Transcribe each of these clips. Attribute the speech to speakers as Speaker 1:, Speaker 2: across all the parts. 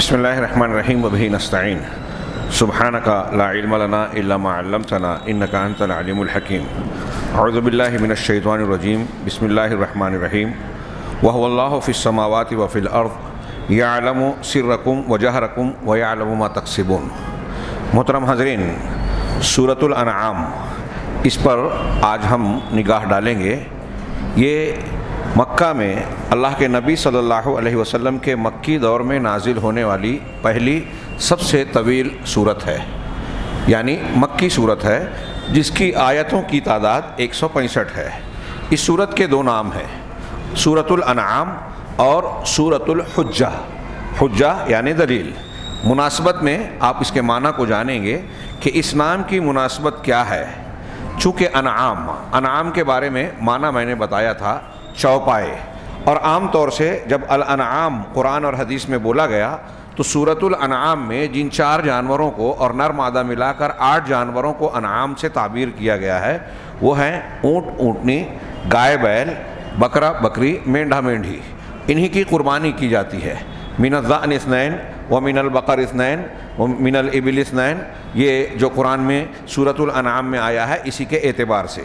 Speaker 1: بسم اللہ الرحمن الرحیم وبہ نستعین سبحانک لا علم لنا الا ما علمتنا انک انت العلیم الحکیم اعوذ باللہ من الشیطان الرجیم بسم اللہ الرحمن الرحیم وهو اللہ فی السماوات وفی الارض یعلم سرکم وجہرکم ویعلم ما تکسبون۔ محترم حاضرین، سورۃ الانعام، اس پر آج ہم نگاہ ڈالیں گے۔ یہ مکہ میں اللہ کے نبی صلی اللہ علیہ وسلم کے مکی دور میں نازل ہونے والی پہلی سب سے طویل سورت ہے، یعنی مکی سورت ہے، جس کی آیتوں کی تعداد 165 ہے۔ اس سورت کے دو نام ہیں، سورۃ الانعام اور سورۃ الحجہ۔ حجہ یعنی دلیل۔ مناسبت میں آپ اس کے معنی کو جانیں گے کہ اس نام کی مناسبت کیا ہے۔ چونکہ انعام کے بارے میں معنی میں نے بتایا تھا چوپائے، اور عام طور سے جب الانعام قرآن اور حدیث میں بولا گیا تو سورۃ الانعام میں جن 4 جانوروں کو اور نر مادہ ملا کر 8 جانوروں کو انعام سے تعبیر کیا گیا ہے، وہ ہیں اونٹ اونٹنی، گائے بیل، بکرا بکری، مینڈھا مینڈھی۔ انہی کی قربانی کی جاتی ہے۔ من الضأن اثنین ومن البقر اثنین ومن الابل اثنین، یہ جو قرآن میں سورۃ الانعام میں آیا ہے اسی کے اعتبار سے۔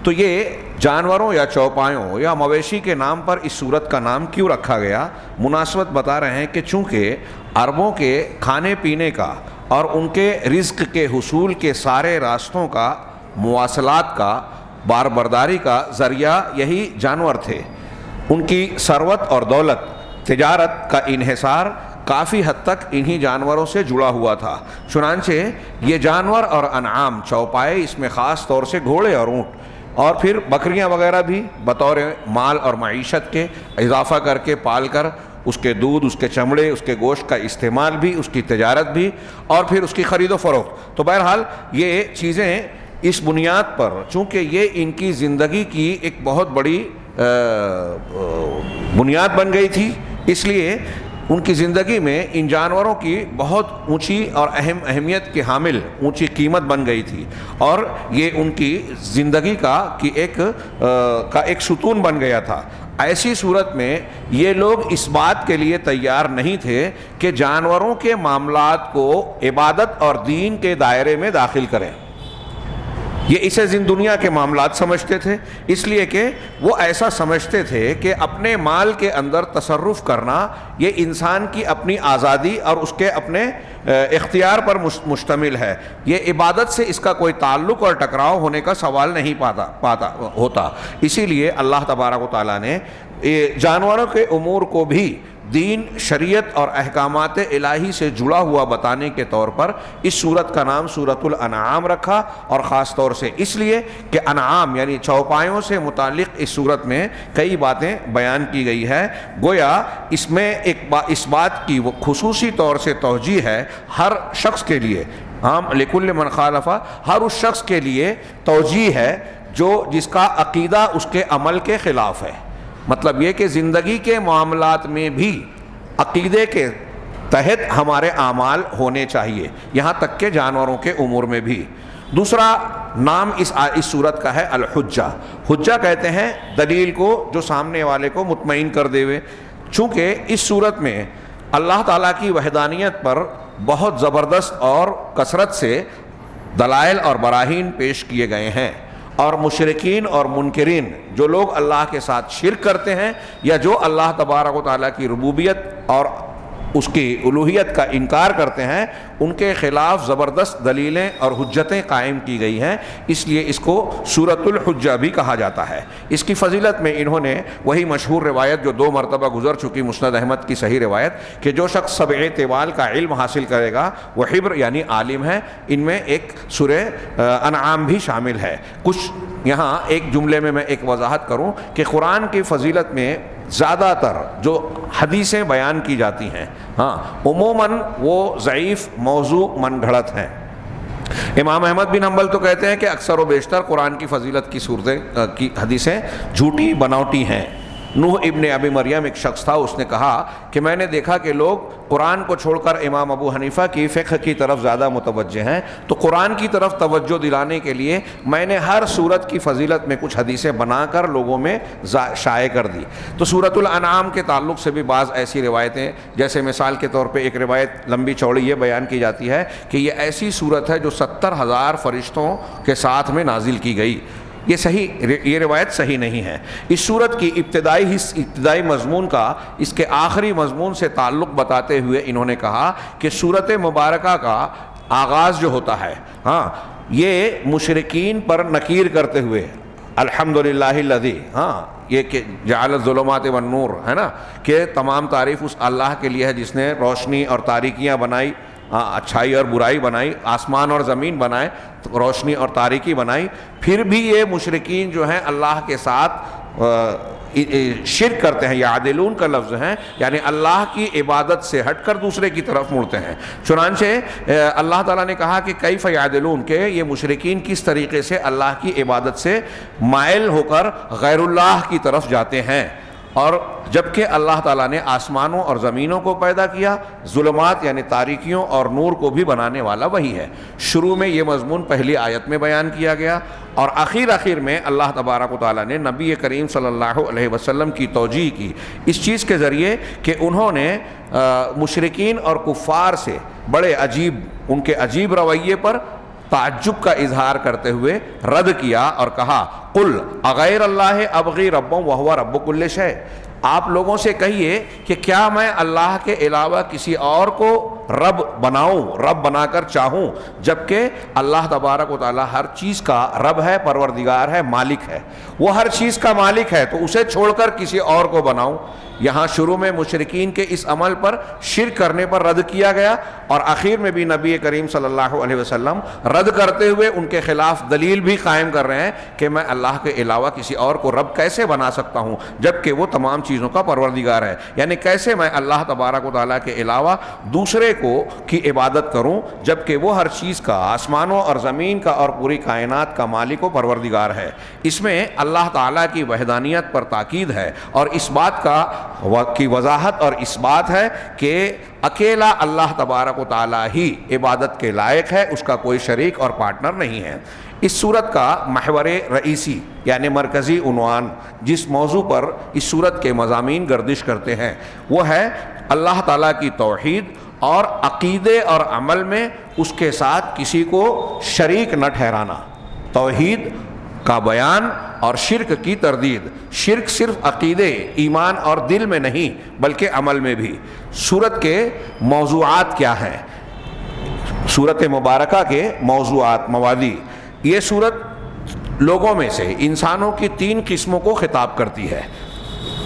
Speaker 1: تو یہ جانوروں یا چوپایوں یا مویشی کے نام پر اس سورت کا نام کیوں رکھا گیا؟ مناسبت بتا رہے ہیں کہ چونکہ عربوں کے کھانے پینے کا اور ان کے رزق کے حصول کے سارے راستوں کا، مواصلات کا، بار برداری کا ذریعہ یہی جانور تھے۔ ان کی ثروت اور دولت، تجارت کا انحصار کافی حد تک انہی جانوروں سے جڑا ہوا تھا۔ چنانچہ یہ جانور اور انعام چوپائے، اس میں خاص طور سے گھوڑے اور اونٹ اور پھر بکریاں وغیرہ بھی بطور مال اور معیشت کے اضافہ کر کے پال کر اس کے دودھ، اس کے چمڑے، اس کے گوشت کا استعمال بھی، اس کی تجارت بھی، اور پھر اس کی خرید و فروخت۔ تو بہرحال یہ چیزیں اس بنیاد پر، چونکہ یہ ان کی زندگی کی ایک بہت بڑی بنیاد بن گئی تھی، اس لیے ان کی زندگی میں ان جانوروں کی بہت اونچی اور اہمیت کے حامل اونچی قیمت بن گئی تھی، اور یہ ان کی زندگی کا ایک ستون بن گیا تھا۔ ایسی صورت میں یہ لوگ اس بات کے لیے تیار نہیں تھے کہ جانوروں کے معاملات کو عبادت اور دین کے دائرے میں داخل کریں۔ یہ اسے دنیا کے معاملات سمجھتے تھے، اس لیے کہ وہ ایسا سمجھتے تھے کہ اپنے مال کے اندر تصرف کرنا یہ انسان کی اپنی آزادی اور اس کے اپنے اختیار پر مشتمل ہے۔ یہ عبادت سے اس کا کوئی تعلق اور ٹکراؤ ہونے کا سوال نہیں ہوتا۔ اسی لیے اللہ تبارک و تعالیٰ نے جانوروں کے امور کو بھی دین، شریعت اور احکامات الہی سے جڑا ہوا بتانے کے طور پر اس سورت کا نام سورۃ الانعام رکھا، اور خاص طور سے اس لیے کہ انعام یعنی چوپایوں سے متعلق اس سورت میں کئی باتیں بیان کی گئی ہے۔ گویا اس میں اس بات کی وہ خصوصی طور سے توجیہ ہے ہر شخص کے لیے، لکل من خالف، ہر اس شخص کے لیے توجیہ ہے جس کا عقیدہ اس کے عمل کے خلاف ہے۔ مطلب یہ کہ زندگی کے معاملات میں بھی عقیدے کے تحت ہمارے اعمال ہونے چاہیے، یہاں تک کہ جانوروں کے امور میں بھی۔ دوسرا نام اس سورت کا ہے الحجہ۔ حجہ کہتے ہیں دلیل کو جو سامنے والے کو مطمئن کر دے ہوئے۔ چونکہ اس سورت میں اللہ تعالیٰ کی وحدانیت پر بہت زبردست اور کثرت سے دلائل اور براہین پیش کیے گئے ہیں، اور مشرکین اور منکرین، جو لوگ اللہ کے ساتھ شرک کرتے ہیں یا جو اللہ تبارک و تعالیٰ کی ربوبیت اور اس کی الوہیت کا انکار کرتے ہیں، ان کے خلاف زبردست دلیلیں اور حجتیں قائم کی گئی ہیں۔ اس لیے اس کو سورۃ الحجہ بھی کہا جاتا ہے۔ اس کی فضیلت میں انہوں نے وہی مشہور روایت جو 2 مرتبہ گزر چکی، مسند احمد کی صحیح روایت، کہ جو شخص 7 طوال کا علم حاصل کرے گا وہ حبر یعنی عالم ہے۔ ان میں ایک سورہ انعام بھی شامل ہے۔ کچھ یہاں ایک جملے میں ایک وضاحت کروں کہ قرآن کی فضیلت میں زیادہ تر جو حدیثیں بیان کی جاتی ہیں، عموماً وہ ضعیف موضوع من گھڑت ہیں۔ امام احمد بن حنبل تو کہتے ہیں کہ اکثر و بیشتر قرآن کی فضیلت کی حدیثیں جھوٹی بناوٹی ہیں، نوح ابن ابی مریم ایک شخص تھا، اس نے کہا کہ میں نے دیکھا کہ لوگ قرآن کو چھوڑ کر امام ابو حنیفہ کی فقہ کی طرف زیادہ متوجہ ہیں، تو قرآن کی طرف توجہ دلانے کے لیے میں نے ہر سورت کی فضیلت میں کچھ حدیثیں بنا کر لوگوں میں شائع کر دی۔ تو سورۃ الانعام کے تعلق سے بھی بعض ایسی روایتیں، جیسے مثال کے طور پہ ایک روایت لمبی چوڑی یہ بیان کی جاتی ہے کہ یہ ایسی سورت ہے جو 70,000 فرشتوں کے ساتھ میں نازل کی گئی۔ یہ روایت صحیح نہیں ہے۔ اس سورت کی ابتدائی مضمون کا اس کے آخری مضمون سے تعلق بتاتے ہوئے انہوں نے کہا کہ سورت مبارکہ کا آغاز جو ہوتا ہے یہ مشرکین پر نکیر کرتے ہوئے الحمدللہ الذی، یہ کہ جعل الظلمات والنور ہے نا، کہ تمام تعریف اس اللہ کے لیے ہے جس نے روشنی اور تاریکیاں بنائی، اچھائی اور برائی بنائی، آسمان اور زمین بنائے، روشنی اور تاریکی بنائی۔ پھر بھی یہ مشرکین جو ہیں اللہ کے ساتھ شرک کرتے ہیں، یعدلون کا لفظ ہے، یعنی اللہ کی عبادت سے ہٹ کر دوسرے کی طرف مڑتے ہیں۔ چنانچہ اللہ تعالیٰ نے کہا کہ کیف یعدلون، کہ یہ مشرکین کس طریقے سے اللہ کی عبادت سے مائل ہو کر غیر اللہ کی طرف جاتے ہیں، اور جبکہ اللہ تعالیٰ نے آسمانوں اور زمینوں کو پیدا کیا، ظلمات یعنی تاریکیوں اور نور کو بھی بنانے والا وہی ہے۔ شروع میں یہ مضمون پہلی آیت میں بیان کیا گیا، اور آخر میں اللہ تبارک و تعالیٰ نے نبی کریم صلی اللہ علیہ وسلم کی توجیہ کی اس چیز کے ذریعے کہ انہوں نے مشرکین اور کفار سے بڑے ان کے عجیب رویے پر تعجب کا اظہار کرتے ہوئے رد کیا اور کہا قل اغیر اللہ ابغی ربا وہو رب کل شیء، آپ لوگوں سے کہیے کہ کیا میں اللہ کے علاوہ کسی اور کو رب بناؤں، رب بنا کر چاہوں، جبکہ اللہ تبارک و تعالی ہر چیز کا رب ہے، پروردگار ہے، مالک ہے، وہ ہر چیز کا مالک ہے، تو اسے چھوڑ کر کسی اور کو بناؤں۔ یہاں شروع میں مشرکین کے اس عمل پر، شرک کرنے پر رد کیا گیا، اور آخر میں بھی نبی کریم صلی اللہ علیہ وسلم رد کرتے ہوئے ان کے خلاف دلیل بھی قائم کر رہے ہیں کہ میں اللہ کے علاوہ کسی اور کو رب کیسے بنا سکتا ہوں جبکہ وہ تمام چیزوں کا پروردگار ہے، یعنی کیسے میں اللہ تبارک و تعالیٰ کے علاوہ دوسرے کی عبادت کروں جبکہ وہ ہر چیز کا، آسمانوں اور زمین کا اور پوری کائنات کا مالک و پروردگار ہے۔ اس میں اللہ تعالیٰ کی وحدانیت پر تاکید ہے، اور اس بات کی وضاحت اور اس بات ہے کہ اکیلا اللہ تبارک و تعالیٰ ہی عبادت کے لائق ہے، اس کا کوئی شریک اور پارٹنر نہیں ہے۔ اس سورت کا محور رئیسی یعنی مرکزی عنوان جس موضوع پر اس سورت کے مضامین گردش کرتے ہیں وہ ہے اللہ تعالیٰ کی توحید، اور عقیدے اور عمل میں اس کے ساتھ کسی کو شریک نہ ٹھہرانا، توحید کا بیان اور شرک کی تردید۔ شرک صرف عقیدے، ایمان اور دل میں نہیں بلکہ عمل میں بھی۔ سورت کے موضوعات کیا ہیں؟ سورت مبارکہ کے موضوعات، موادی، یہ سورت لوگوں میں سے انسانوں کی 3 قسموں کو خطاب کرتی ہے۔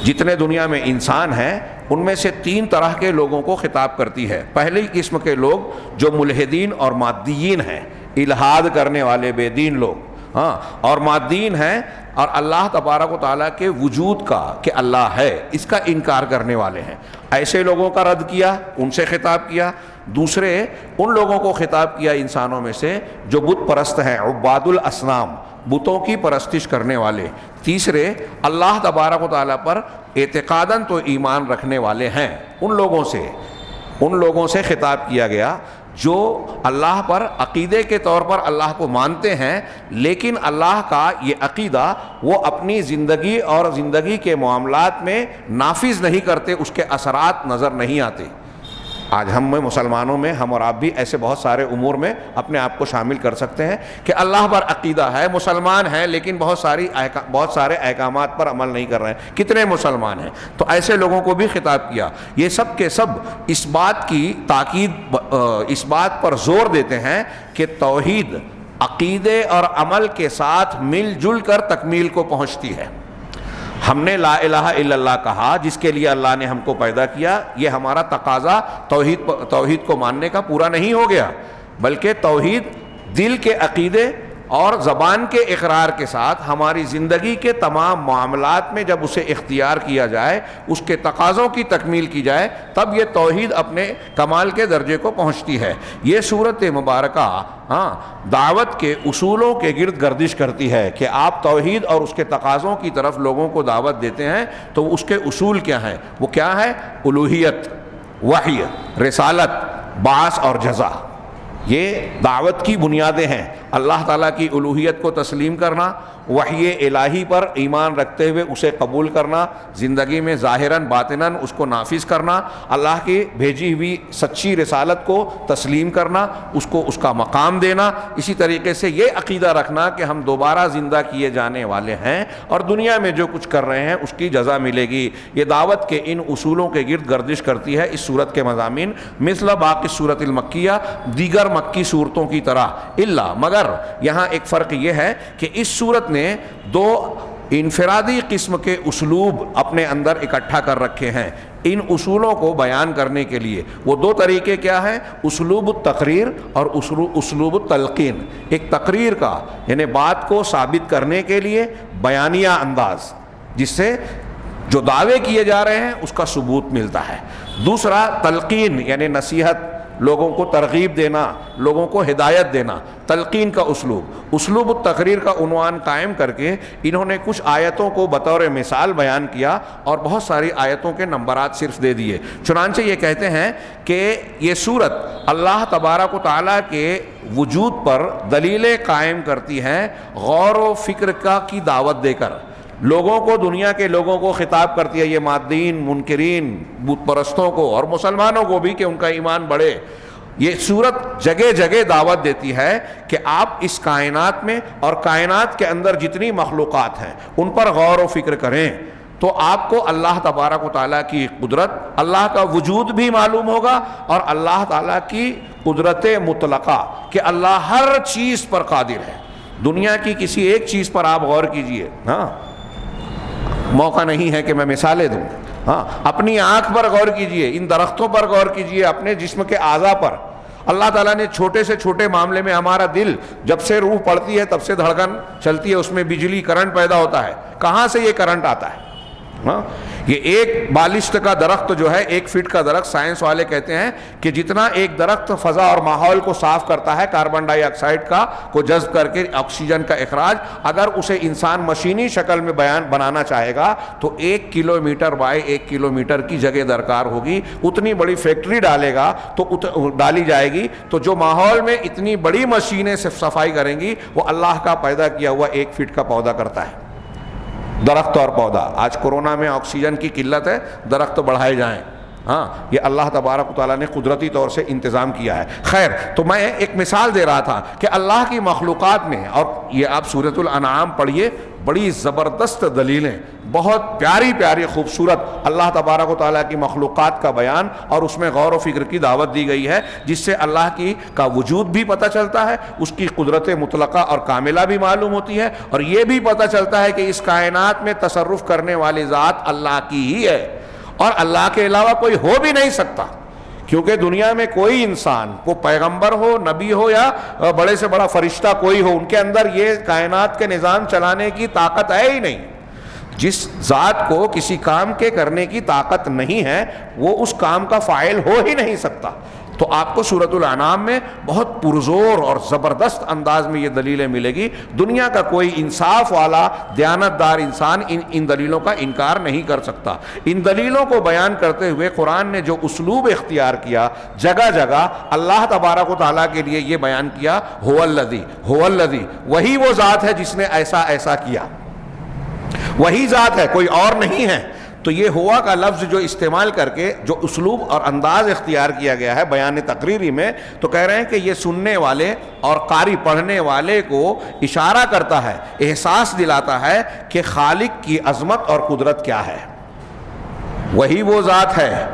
Speaker 1: جتنے دنیا میں انسان ہیں ان میں سے 3 طرح کے لوگوں کو خطاب کرتی ہے۔ پہلی قسم کے لوگ جو ملحدین اور مادیین ہیں، الحاد کرنے والے بے دین لوگ، اور مادیین ہیں اور اللہ تبارک و تعالیٰ کے وجود کا، کہ اللہ ہے، اس کا انکار کرنے والے ہیں۔ ایسے لوگوں کا رد کیا، ان سے خطاب کیا۔ دوسرے ان لوگوں کو خطاب کیا انسانوں میں سے جو بت پرست ہیں، عباد الاصنام، بتوں کی پرستش کرنے والے۔ تیسرے اللہ تبارک و تعالیٰ پر اعتقاداً تو ایمان رکھنے والے ہیں، ان لوگوں سے خطاب کیا گیا جو اللہ پر عقیدے کے طور پر اللہ کو مانتے ہیں، لیکن اللہ کا یہ عقیدہ وہ اپنی زندگی اور زندگی کے معاملات میں نافذ نہیں کرتے، اس کے اثرات نظر نہیں آتے۔ آج ہم میں مسلمانوں میں، ہم اور آپ بھی ایسے بہت سارے امور میں اپنے آپ کو شامل کر سکتے ہیں کہ اللہ پر عقیدہ ہے، مسلمان ہیں، لیکن بہت سارے احکامات پر عمل نہیں کر رہے ہیں۔ کتنے مسلمان ہیں؟ تو ایسے لوگوں کو بھی خطاب کیا۔ یہ سب کے سب اس بات کی تاکید، اس بات پر زور دیتے ہیں کہ توحید عقیدے اور عمل کے ساتھ مل جل کر تکمیل کو پہنچتی ہے۔ ہم نے لا الہ الا اللہ کہا جس کے لیے اللہ نے ہم کو پیدا کیا، یہ ہمارا تقاضا توحید کو ماننے کا پورا نہیں ہو گیا، بلکہ توحید دل کے عقیدے اور زبان کے اقرار کے ساتھ ہماری زندگی کے تمام معاملات میں جب اسے اختیار کیا جائے، اس کے تقاضوں کی تکمیل کی جائے، تب یہ توحید اپنے کمال کے درجے کو پہنچتی ہے۔ یہ صورت مبارکہ دعوت کے اصولوں کے گرد گردش کرتی ہے کہ آپ توحید اور اس کے تقاضوں کی طرف لوگوں کو دعوت دیتے ہیں تو اس کے اصول کیا ہیں؟ وہ کیا ہے؟ الوہیت، وحی، رسالت، بعث اور جزا۔ یہ دعوت کی بنیادیں ہیں۔ اللہ تعالیٰ کی الوہیت کو تسلیم کرنا، وحی الہی پر ایمان رکھتے ہوئے اسے قبول کرنا، زندگی میں ظاہراً باطناً اس کو نافذ کرنا، اللہ کی بھیجی ہوئی سچی رسالت کو تسلیم کرنا، اس کو اس کا مقام دینا، اسی طریقے سے یہ عقیدہ رکھنا کہ ہم دوبارہ زندہ کیے جانے والے ہیں اور دنیا میں جو کچھ کر رہے ہیں اس کی جزا ملے گی۔ یہ دعوت کے ان اصولوں کے گرد گردش کرتی ہے اس صورت کے مضامین، مثل باقی صورت المکیہ، دیگر مکی صورتوں کی طرح، الا مگر یہاں ایک فرق یہ ہے کہ اس صورت نے دو انفرادی قسم کے اسلوب اپنے اندر اکٹھا کر رکھے ہیں ان اصولوں کو بیان کرنے کے لیے۔ وہ دو طریقے کیا ہیں؟ اسلوب التقریر اور اسلوب التلقین۔ ایک تقریر کا یعنی بات کو ثابت کرنے کے لیے بیانیہ انداز، جس سے جو دعوے کیے جا رہے ہیں اس کا ثبوت ملتا ہے۔ دوسرا تلقین یعنی نصیحت، لوگوں کو ترغیب دینا، لوگوں کو ہدایت دینا، تلقین کا اسلوب۔ اسلوب التقریر کا عنوان قائم کر کے انہوں نے کچھ آیتوں کو بطور مثال بیان کیا اور بہت ساری آیتوں کے نمبرات صرف دے دیے۔ چنانچہ یہ کہتے ہیں کہ یہ سورت اللہ تبارک و تعالیٰ کے وجود پر دلیلیں قائم کرتی ہیں، غور و فکر کی دعوت دے کر لوگوں کو، دنیا کے لوگوں کو خطاب کرتی ہے، یہ مادین، منکرین، بت پرستوں کو اور مسلمانوں کو بھی کہ ان کا ایمان بڑھے۔ یہ سورت جگہ جگہ دعوت دیتی ہے کہ آپ اس کائنات میں اور کائنات کے اندر جتنی مخلوقات ہیں ان پر غور و فکر کریں تو آپ کو اللہ تبارک و تعالیٰ کی قدرت، اللہ کا وجود بھی معلوم ہوگا اور اللہ تعالیٰ کی قدرت مطلقہ کہ اللہ ہر چیز پر قادر ہے۔ دنیا کی کسی ایک چیز پر آپ غور کیجئے، موقع نہیں ہے کہ میں مثالیں دوں، اپنی آنکھ پر غور کیجئے، ان درختوں پر غور کیجئے، اپنے جسم کے اعضاء پر۔ اللہ تعالیٰ نے چھوٹے سے چھوٹے معاملے میں ہمارا دل جب سے روح پڑتی ہے تب سے دھڑکن چلتی ہے، اس میں بجلی کرنٹ پیدا ہوتا ہے۔ کہاں سے یہ کرنٹ آتا ہے؟ یہ ایک بالشت کا درخت جو ہے، 1 فٹ کا درخت، سائنس والے کہتے ہیں کہ جتنا ایک درخت فضا اور ماحول کو صاف کرتا ہے، کاربن ڈائی آکسائڈ کو جذب کر کے آکسیجن کا اخراج، اگر اسے انسان مشینی شکل میں بنانا چاہے گا تو 1 کلومیٹر بائی 1 کلومیٹر کی جگہ درکار ہوگی۔ اتنی بڑی فیکٹری ڈالے گا تو ڈالی جائے گی تو جو ماحول میں اتنی بڑی مشینیں صفائی کریں گی وہ اللہ کا پیدا کیا ہوا 1 فٹ کا پودا کرتا ہے، درخت اور پودا۔ آج کورونا میں آکسیجن کی قلت ہے، درخت بڑھائے جائیں۔ یہ اللہ تبارک و تعالیٰ نے قدرتی طور سے انتظام کیا ہے۔ خیر، تو میں ایک مثال دے رہا تھا کہ اللہ کی مخلوقات میں، اور یہ آپ سورۃ الانعام پڑھیے، بڑی زبردست دلیلیں، بہت پیاری پیاری خوبصورت اللہ تبارک و تعالیٰ کی مخلوقات کا بیان اور اس میں غور و فکر کی دعوت دی گئی ہے، جس سے اللہ کا وجود بھی پتہ چلتا ہے، اس کی قدرت مطلقہ اور کاملہ بھی معلوم ہوتی ہے، اور یہ بھی پتہ چلتا ہے کہ اس کائنات میں تصرف کرنے والی ذات اللہ کی ہی ہے اور اللہ کے علاوہ کوئی ہو بھی نہیں سکتا، کیونکہ دنیا میں کوئی انسان، کو پیغمبر ہو، نبی ہو یا بڑے سے بڑا فرشتہ کوئی ہو، ان کے اندر یہ کائنات کے نظام چلانے کی طاقت ہے ہی نہیں۔ جس ذات کو کسی کام کے کرنے کی طاقت نہیں ہے وہ اس کام کا فاعل ہو ہی نہیں سکتا۔ تو آپ کو سورۃ الانعام میں بہت پرزور اور زبردست انداز میں یہ دلیلیں ملے گی۔ دنیا کا کوئی انصاف والا دیانت دار انسان ان دلیلوں کا انکار نہیں کر سکتا۔ ان دلیلوں کو بیان کرتے ہوئے قرآن نے جو اسلوب اختیار کیا، جگہ جگہ اللہ تبارک و تعالیٰ کے لیے یہ بیان کیا، هو الذی، وہی وہ ذات ہے جس نے ایسا ایسا کیا، وہی ذات ہے، کوئی اور نہیں ہے۔ تو یہ ہوا کا لفظ جو استعمال کر کے جو اسلوب اور انداز اختیار کیا گیا ہے بیان تقریری میں، تو کہہ رہے ہیں کہ یہ سننے والے اور قاری پڑھنے والے کو اشارہ کرتا ہے، احساس دلاتا ہے کہ خالق کی عظمت اور قدرت کیا ہے، وہی وہ ذات ہے۔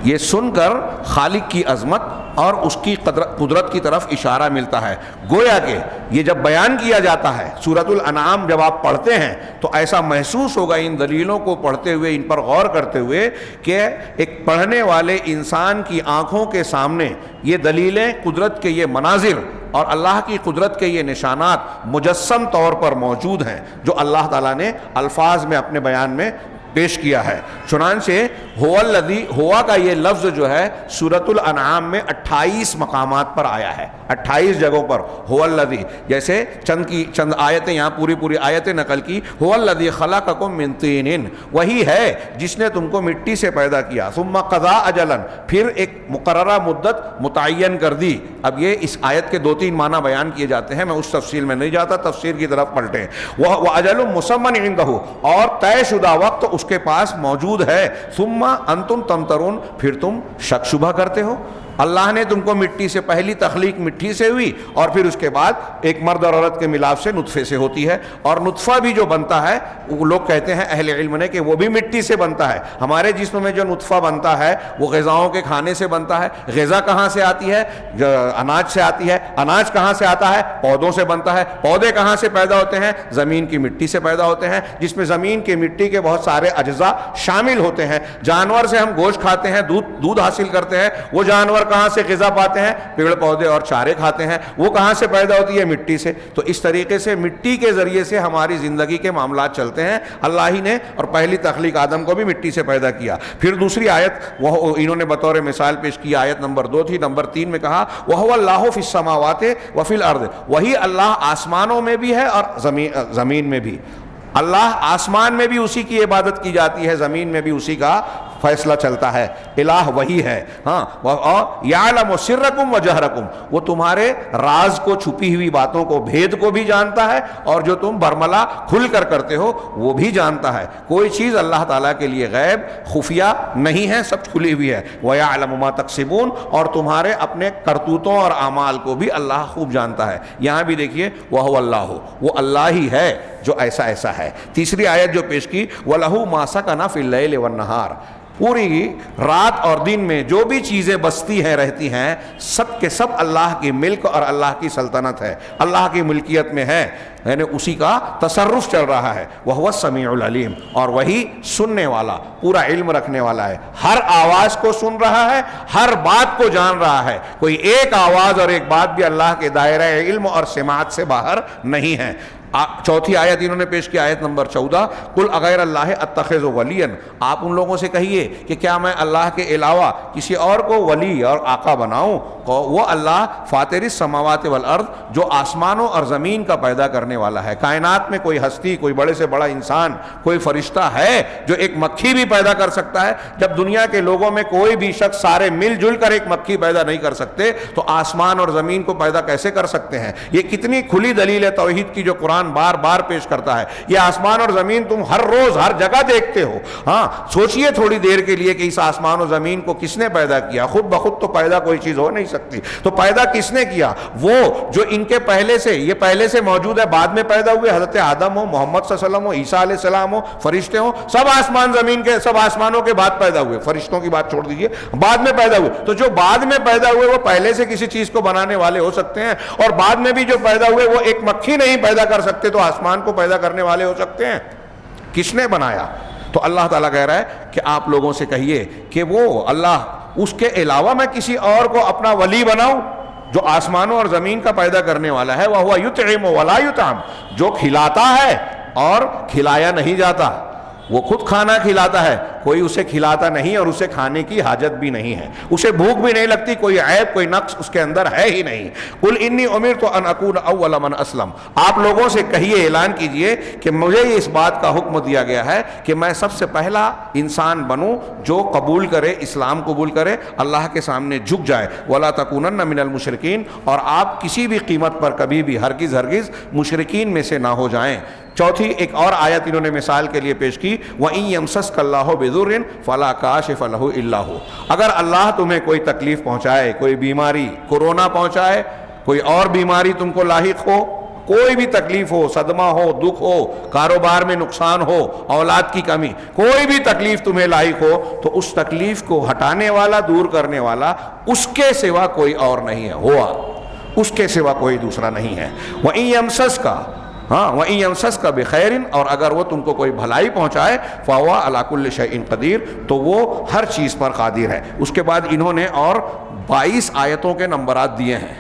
Speaker 1: یہ سن کر خالق کی عظمت اور اس کی قدرت کی طرف اشارہ ملتا ہے۔ گویا کہ یہ جب بیان کیا جاتا ہے سورۃ الانعام جب آپ پڑھتے ہیں تو ایسا محسوس ہوگا ان دلیلوں کو پڑھتے ہوئے، ان پر غور کرتے ہوئے، کہ ایک پڑھنے والے انسان کی آنکھوں کے سامنے یہ دلیلیں، قدرت کے یہ مناظر اور اللہ کی قدرت کے یہ نشانات مجسم طور پر موجود ہیں جو اللہ تعالیٰ نے الفاظ میں اپنے بیان میں پیش کیا ہے۔ چنانچہ ہوا الذی، ہوا کا یہ لفظ جو ہے سورۃ الانعام میں 28 مقامات پر آیا ہے، 28 جگہوں پر ہوا الذی، جیسے چند آیتیں یہاں پوری آیتیں نقل کی۔ ہوا الذی خلقکم من طین، وہی ہے جس نے تم کو مٹی سے پیدا کیا، ثم قضا اجلا، پھر ایک مقررہ مدت متعین کر دی۔ اب یہ اس آیت کے 2-3 معنی بیان کیے جاتے ہیں، میں اس تفصیل میں نہیں جاتا، تفسیر کی طرف پلٹیں۔ وَأَجَلٌ مُّسَمًّى عِندَهُ، اور طے شدہ وقت اس کے پاس موجود ہے۔ ثم انتم تمترون، پھر تم شک شبہ کرتے ہو۔ اللہ نے تم کو مٹی سے، پہلی تخلیق مٹی سے ہوئی، اور پھر اس کے بعد ایک مرد اور عورت کے ملاپ سے نطفے سے ہوتی ہے، اور نطفہ بھی جو بنتا ہے وہ لوگ کہتے ہیں اہل علم نے کہ وہ بھی مٹی سے بنتا ہے۔ ہمارے جسم میں جو نطفہ بنتا ہے وہ غذاؤں کے کھانے سے بنتا ہے۔ غذا کہاں سے آتی ہے؟ اناج سے آتی ہے۔ اناج کہاں سے آتا ہے؟ پودوں سے بنتا ہے۔ پودے کہاں سے پیدا ہوتے ہیں؟ زمین کی مٹی سے پیدا ہوتے ہیں، جس میں زمین کی مٹی کے بہت سارے اجزاء شامل ہوتے ہیں۔ جانور سے ہم گوشت کھاتے ہیں، دودھ حاصل کرتے ہیں، وہ جانور کہاں سے غذا پاتے ہیں؟ پیڑ پودے اور چارے کھاتے ہیں، وہ کہاں سے پیدا ہوتی ہے؟ مٹی سے۔ تو اس طریقے سے مٹی کے ذریعے سے ہماری زندگی کے معاملات چلتے ہیں۔ اللہ ہی نے، اور پہلی تخلیق آدم کو بھی مٹی سے پیدا کیا۔ پھر دوسری آیت وہ انہوں نے بطور مثال پیش کی، آیت نمبر 2 تھی، نمبر 3 میں کہا وَهُوَ اللَّهُ فِي السَّمَاوَاتِ وَفِي الْأَرْضِ، وہی اللہ آسمانوں میں بھی ہے اور زمین میں بھی۔ اللہ آسمان میں بھی اسی کی عبادت کی جاتی ہے، زمین میں بھی اسی کا فیصلہ چلتا ہے۔ الہ وہی ہے، ہاں، یعلم سرکم وجہرکم، وہ تمہارے راز کو، چھپی ہوئی باتوں کو، بھید کو بھی جانتا ہے، اور جو تم برملا کھل کر کرتے ہو وہ بھی جانتا ہے۔ کوئی چیز اللہ تعالیٰ کے لیے غیب خفیہ نہیں ہے، سب کھلی ہوئی ہے۔ وَيَعْلَمُ مَا تَكْسِبُونَ، اور تمہارے اپنے کرتوتوں اور اعمال کو بھی اللہ خوب جانتا ہے۔ یہاں بھی دیکھیے وَهُوَ اللَّهُ، وہ اللہ ہی ہے جو ایسا ہے۔ تیسری آیت جو پیش کی وَلَهُ مَا سَكَنَ فِي اللَّيْلِ وَالنَّهَارِ، پوری رات اور دن میں جو بھی چیزیں بستی ہیں، رہتی ہیں، سب کے سب اللہ کی ملک اور اللہ کی سلطنت ہے، اللہ کی ملکیت میں ہے، یعنی اسی کا تصرف چل رہا ہے۔ وَهُوَ السَّمِيعُ الْعَلِيمُ، اور وہی سننے والا، پورا علم رکھنے والا ہے، ہر آواز کو سن رہا ہے، ہر بات کو جان رہا ہے۔ کوئی ایک آواز اور ایک بات بھی اللہ کے دائرہ علم اور سماعت سے باہر نہیں ہے۔ چوتھی آیت انہوں نے پیش کی، آیت نمبر 14، قُلْ أَغَيْرَ اللَّهِ أَتَّخِذُ وَلِيًّا، آپ ان لوگوں سے کہیے کہ کیا میں اللہ کے علاوہ کسی اور کو ولی اور آقا بناؤں؟ وہ اللہ فاطر السماوات والارض، جو آسمانوں اور زمین کا پیدا کرنے والا ہے۔ کائنات میں کوئی ہستی، کوئی بڑے سے بڑا انسان، کوئی فرشتہ ہے جو ایک مکھی بھی پیدا کر سکتا ہے؟ جب دنیا کے لوگوں میں کوئی بھی شخص سارے مل جل کر ایک مکھی پیدا نہیں کر سکتے تو آسمان اور زمین کو پیدا کیسے کر سکتے ہیں؟ یہ کتنی کھلی دلیل ہے توحید کی جو قرآن بار بار پیش کرتا ہے۔ یہ آسمان اور زمین تم ہر روز ہر جگہ دیکھتے ہو۔ ہاں، سوچئے تھوڑی دیر کے لیے کہ اس آسمان و زمین کو کس نے پیدا کیا؟ خود بخود تو پیدا کوئی چیز ہو نہیں سکتی، تو پیدا کس نے کیا؟ وہ جو ان کے پہلے سے، یہ پہلے سے موجود ہے، بعد میں پیدا ہوئے، حضرت آدم ہو، محمد صلی اللہ علیہ وسلم ہو، عیسیٰ علیہ السلام ہو، فرشتے ہوں، سب آسمان زمین کے، سب آسمانوں کے بعد پیدا ہوئے۔ فرشتوں کی بات چھوڑ دیجئے، بعد میں پیدا ہوئے۔ تو جو بعد میں پیدا ہوئے وہ پہلے سے کسی چیز کو بنانے والے ہو سکتے ہیں، اور بعد میں بھی جو پیدا ہوئے وہ ایک مکھی نہیں پیدا کر سکتے تو آسمان کو پیدا کرنے والے ہو سکتے ہیں؟ کس نے بنایا؟ تو اللہ تعالیٰ کہہ رہا ہے کہ آپ لوگوں سے کہیے کہ وہ اللہ، اس کے علاوہ میں کسی اور کو اپنا ولی بناؤں جو آسمانوں اور زمین کا پیدا کرنے والا ہے؟ وَهُوَ يُطْعِمُ وَلَا يُطْعَمُ، جو کھلاتا ہے اور کھلایا نہیں جاتا، وہ خود کھانا کھلاتا ہے، کوئی اسے کھلاتا نہیں اور اسے کھانے کی حاجت بھی نہیں ہے، اسے بھوک بھی نہیں لگتی، کوئی عیب کوئی نقص اس کے اندر ہے ہی نہیں۔ قُلْ إِنِّي أُمِرْتُ أَنْ أَكُونَ أَوَّلَ مَنْ أَسْلَمَ، آپ لوگوں سے کہیے، اعلان کیجئے کہ مجھے اس بات کا حکم دیا گیا ہے کہ میں سب سے پہلا انسان بنوں جو قبول کرے، اسلام قبول کرے، اللہ کے سامنے جھک جائے۔ وَلَا تَكُونَنَّ مِنَ الْمُشْرِكِينَ، اور آپ کسی بھی قیمت پر کبھی بھی ہرگز مشرکین میں سے نہ ہو جائیں۔ چوتھی ایک اور آیت انہوں نے مثال کے لیے پیش کی، وَإِن يَمْسَسْكَ اللَّهُ بِضُرٍّ فَلَا كَاشِفَ لَهُ إِلَّا هُوَ، اگر اللہ تمہیں کوئی تکلیف پہنچائے، کوئی بیماری، کورونا پہنچائے، کوئی اور بیماری تم کو لاحق ہو، کوئی بھی تکلیف ہو، صدمہ ہو، دکھ ہو، کاروبار میں نقصان ہو، اولاد کی کمی، کوئی بھی تکلیف تمہیں لاحق ہو، تو اس تکلیف کو ہٹانے والا، دور کرنے والا اس کے سوا کوئی اور نہیں ہے، ہوا اس کے سوا کوئی دوسرا نہیں ہے۔ وَإِن يَمْسَسْكَ، ہاں، وَإِن يَمْسَسْكَ بِخَيْرٍ، اور اگر وہ تم کو کوئی بھلائی پہنچائے، فَهُوَ عَلَى كُلِّ شَيْءٍ قَدِيرٌ، تو وہ ہر چیز پر قادر ہے۔ اس کے بعد انہوں نے اور 22 آیتوں کے نمبرات دیے ہیں،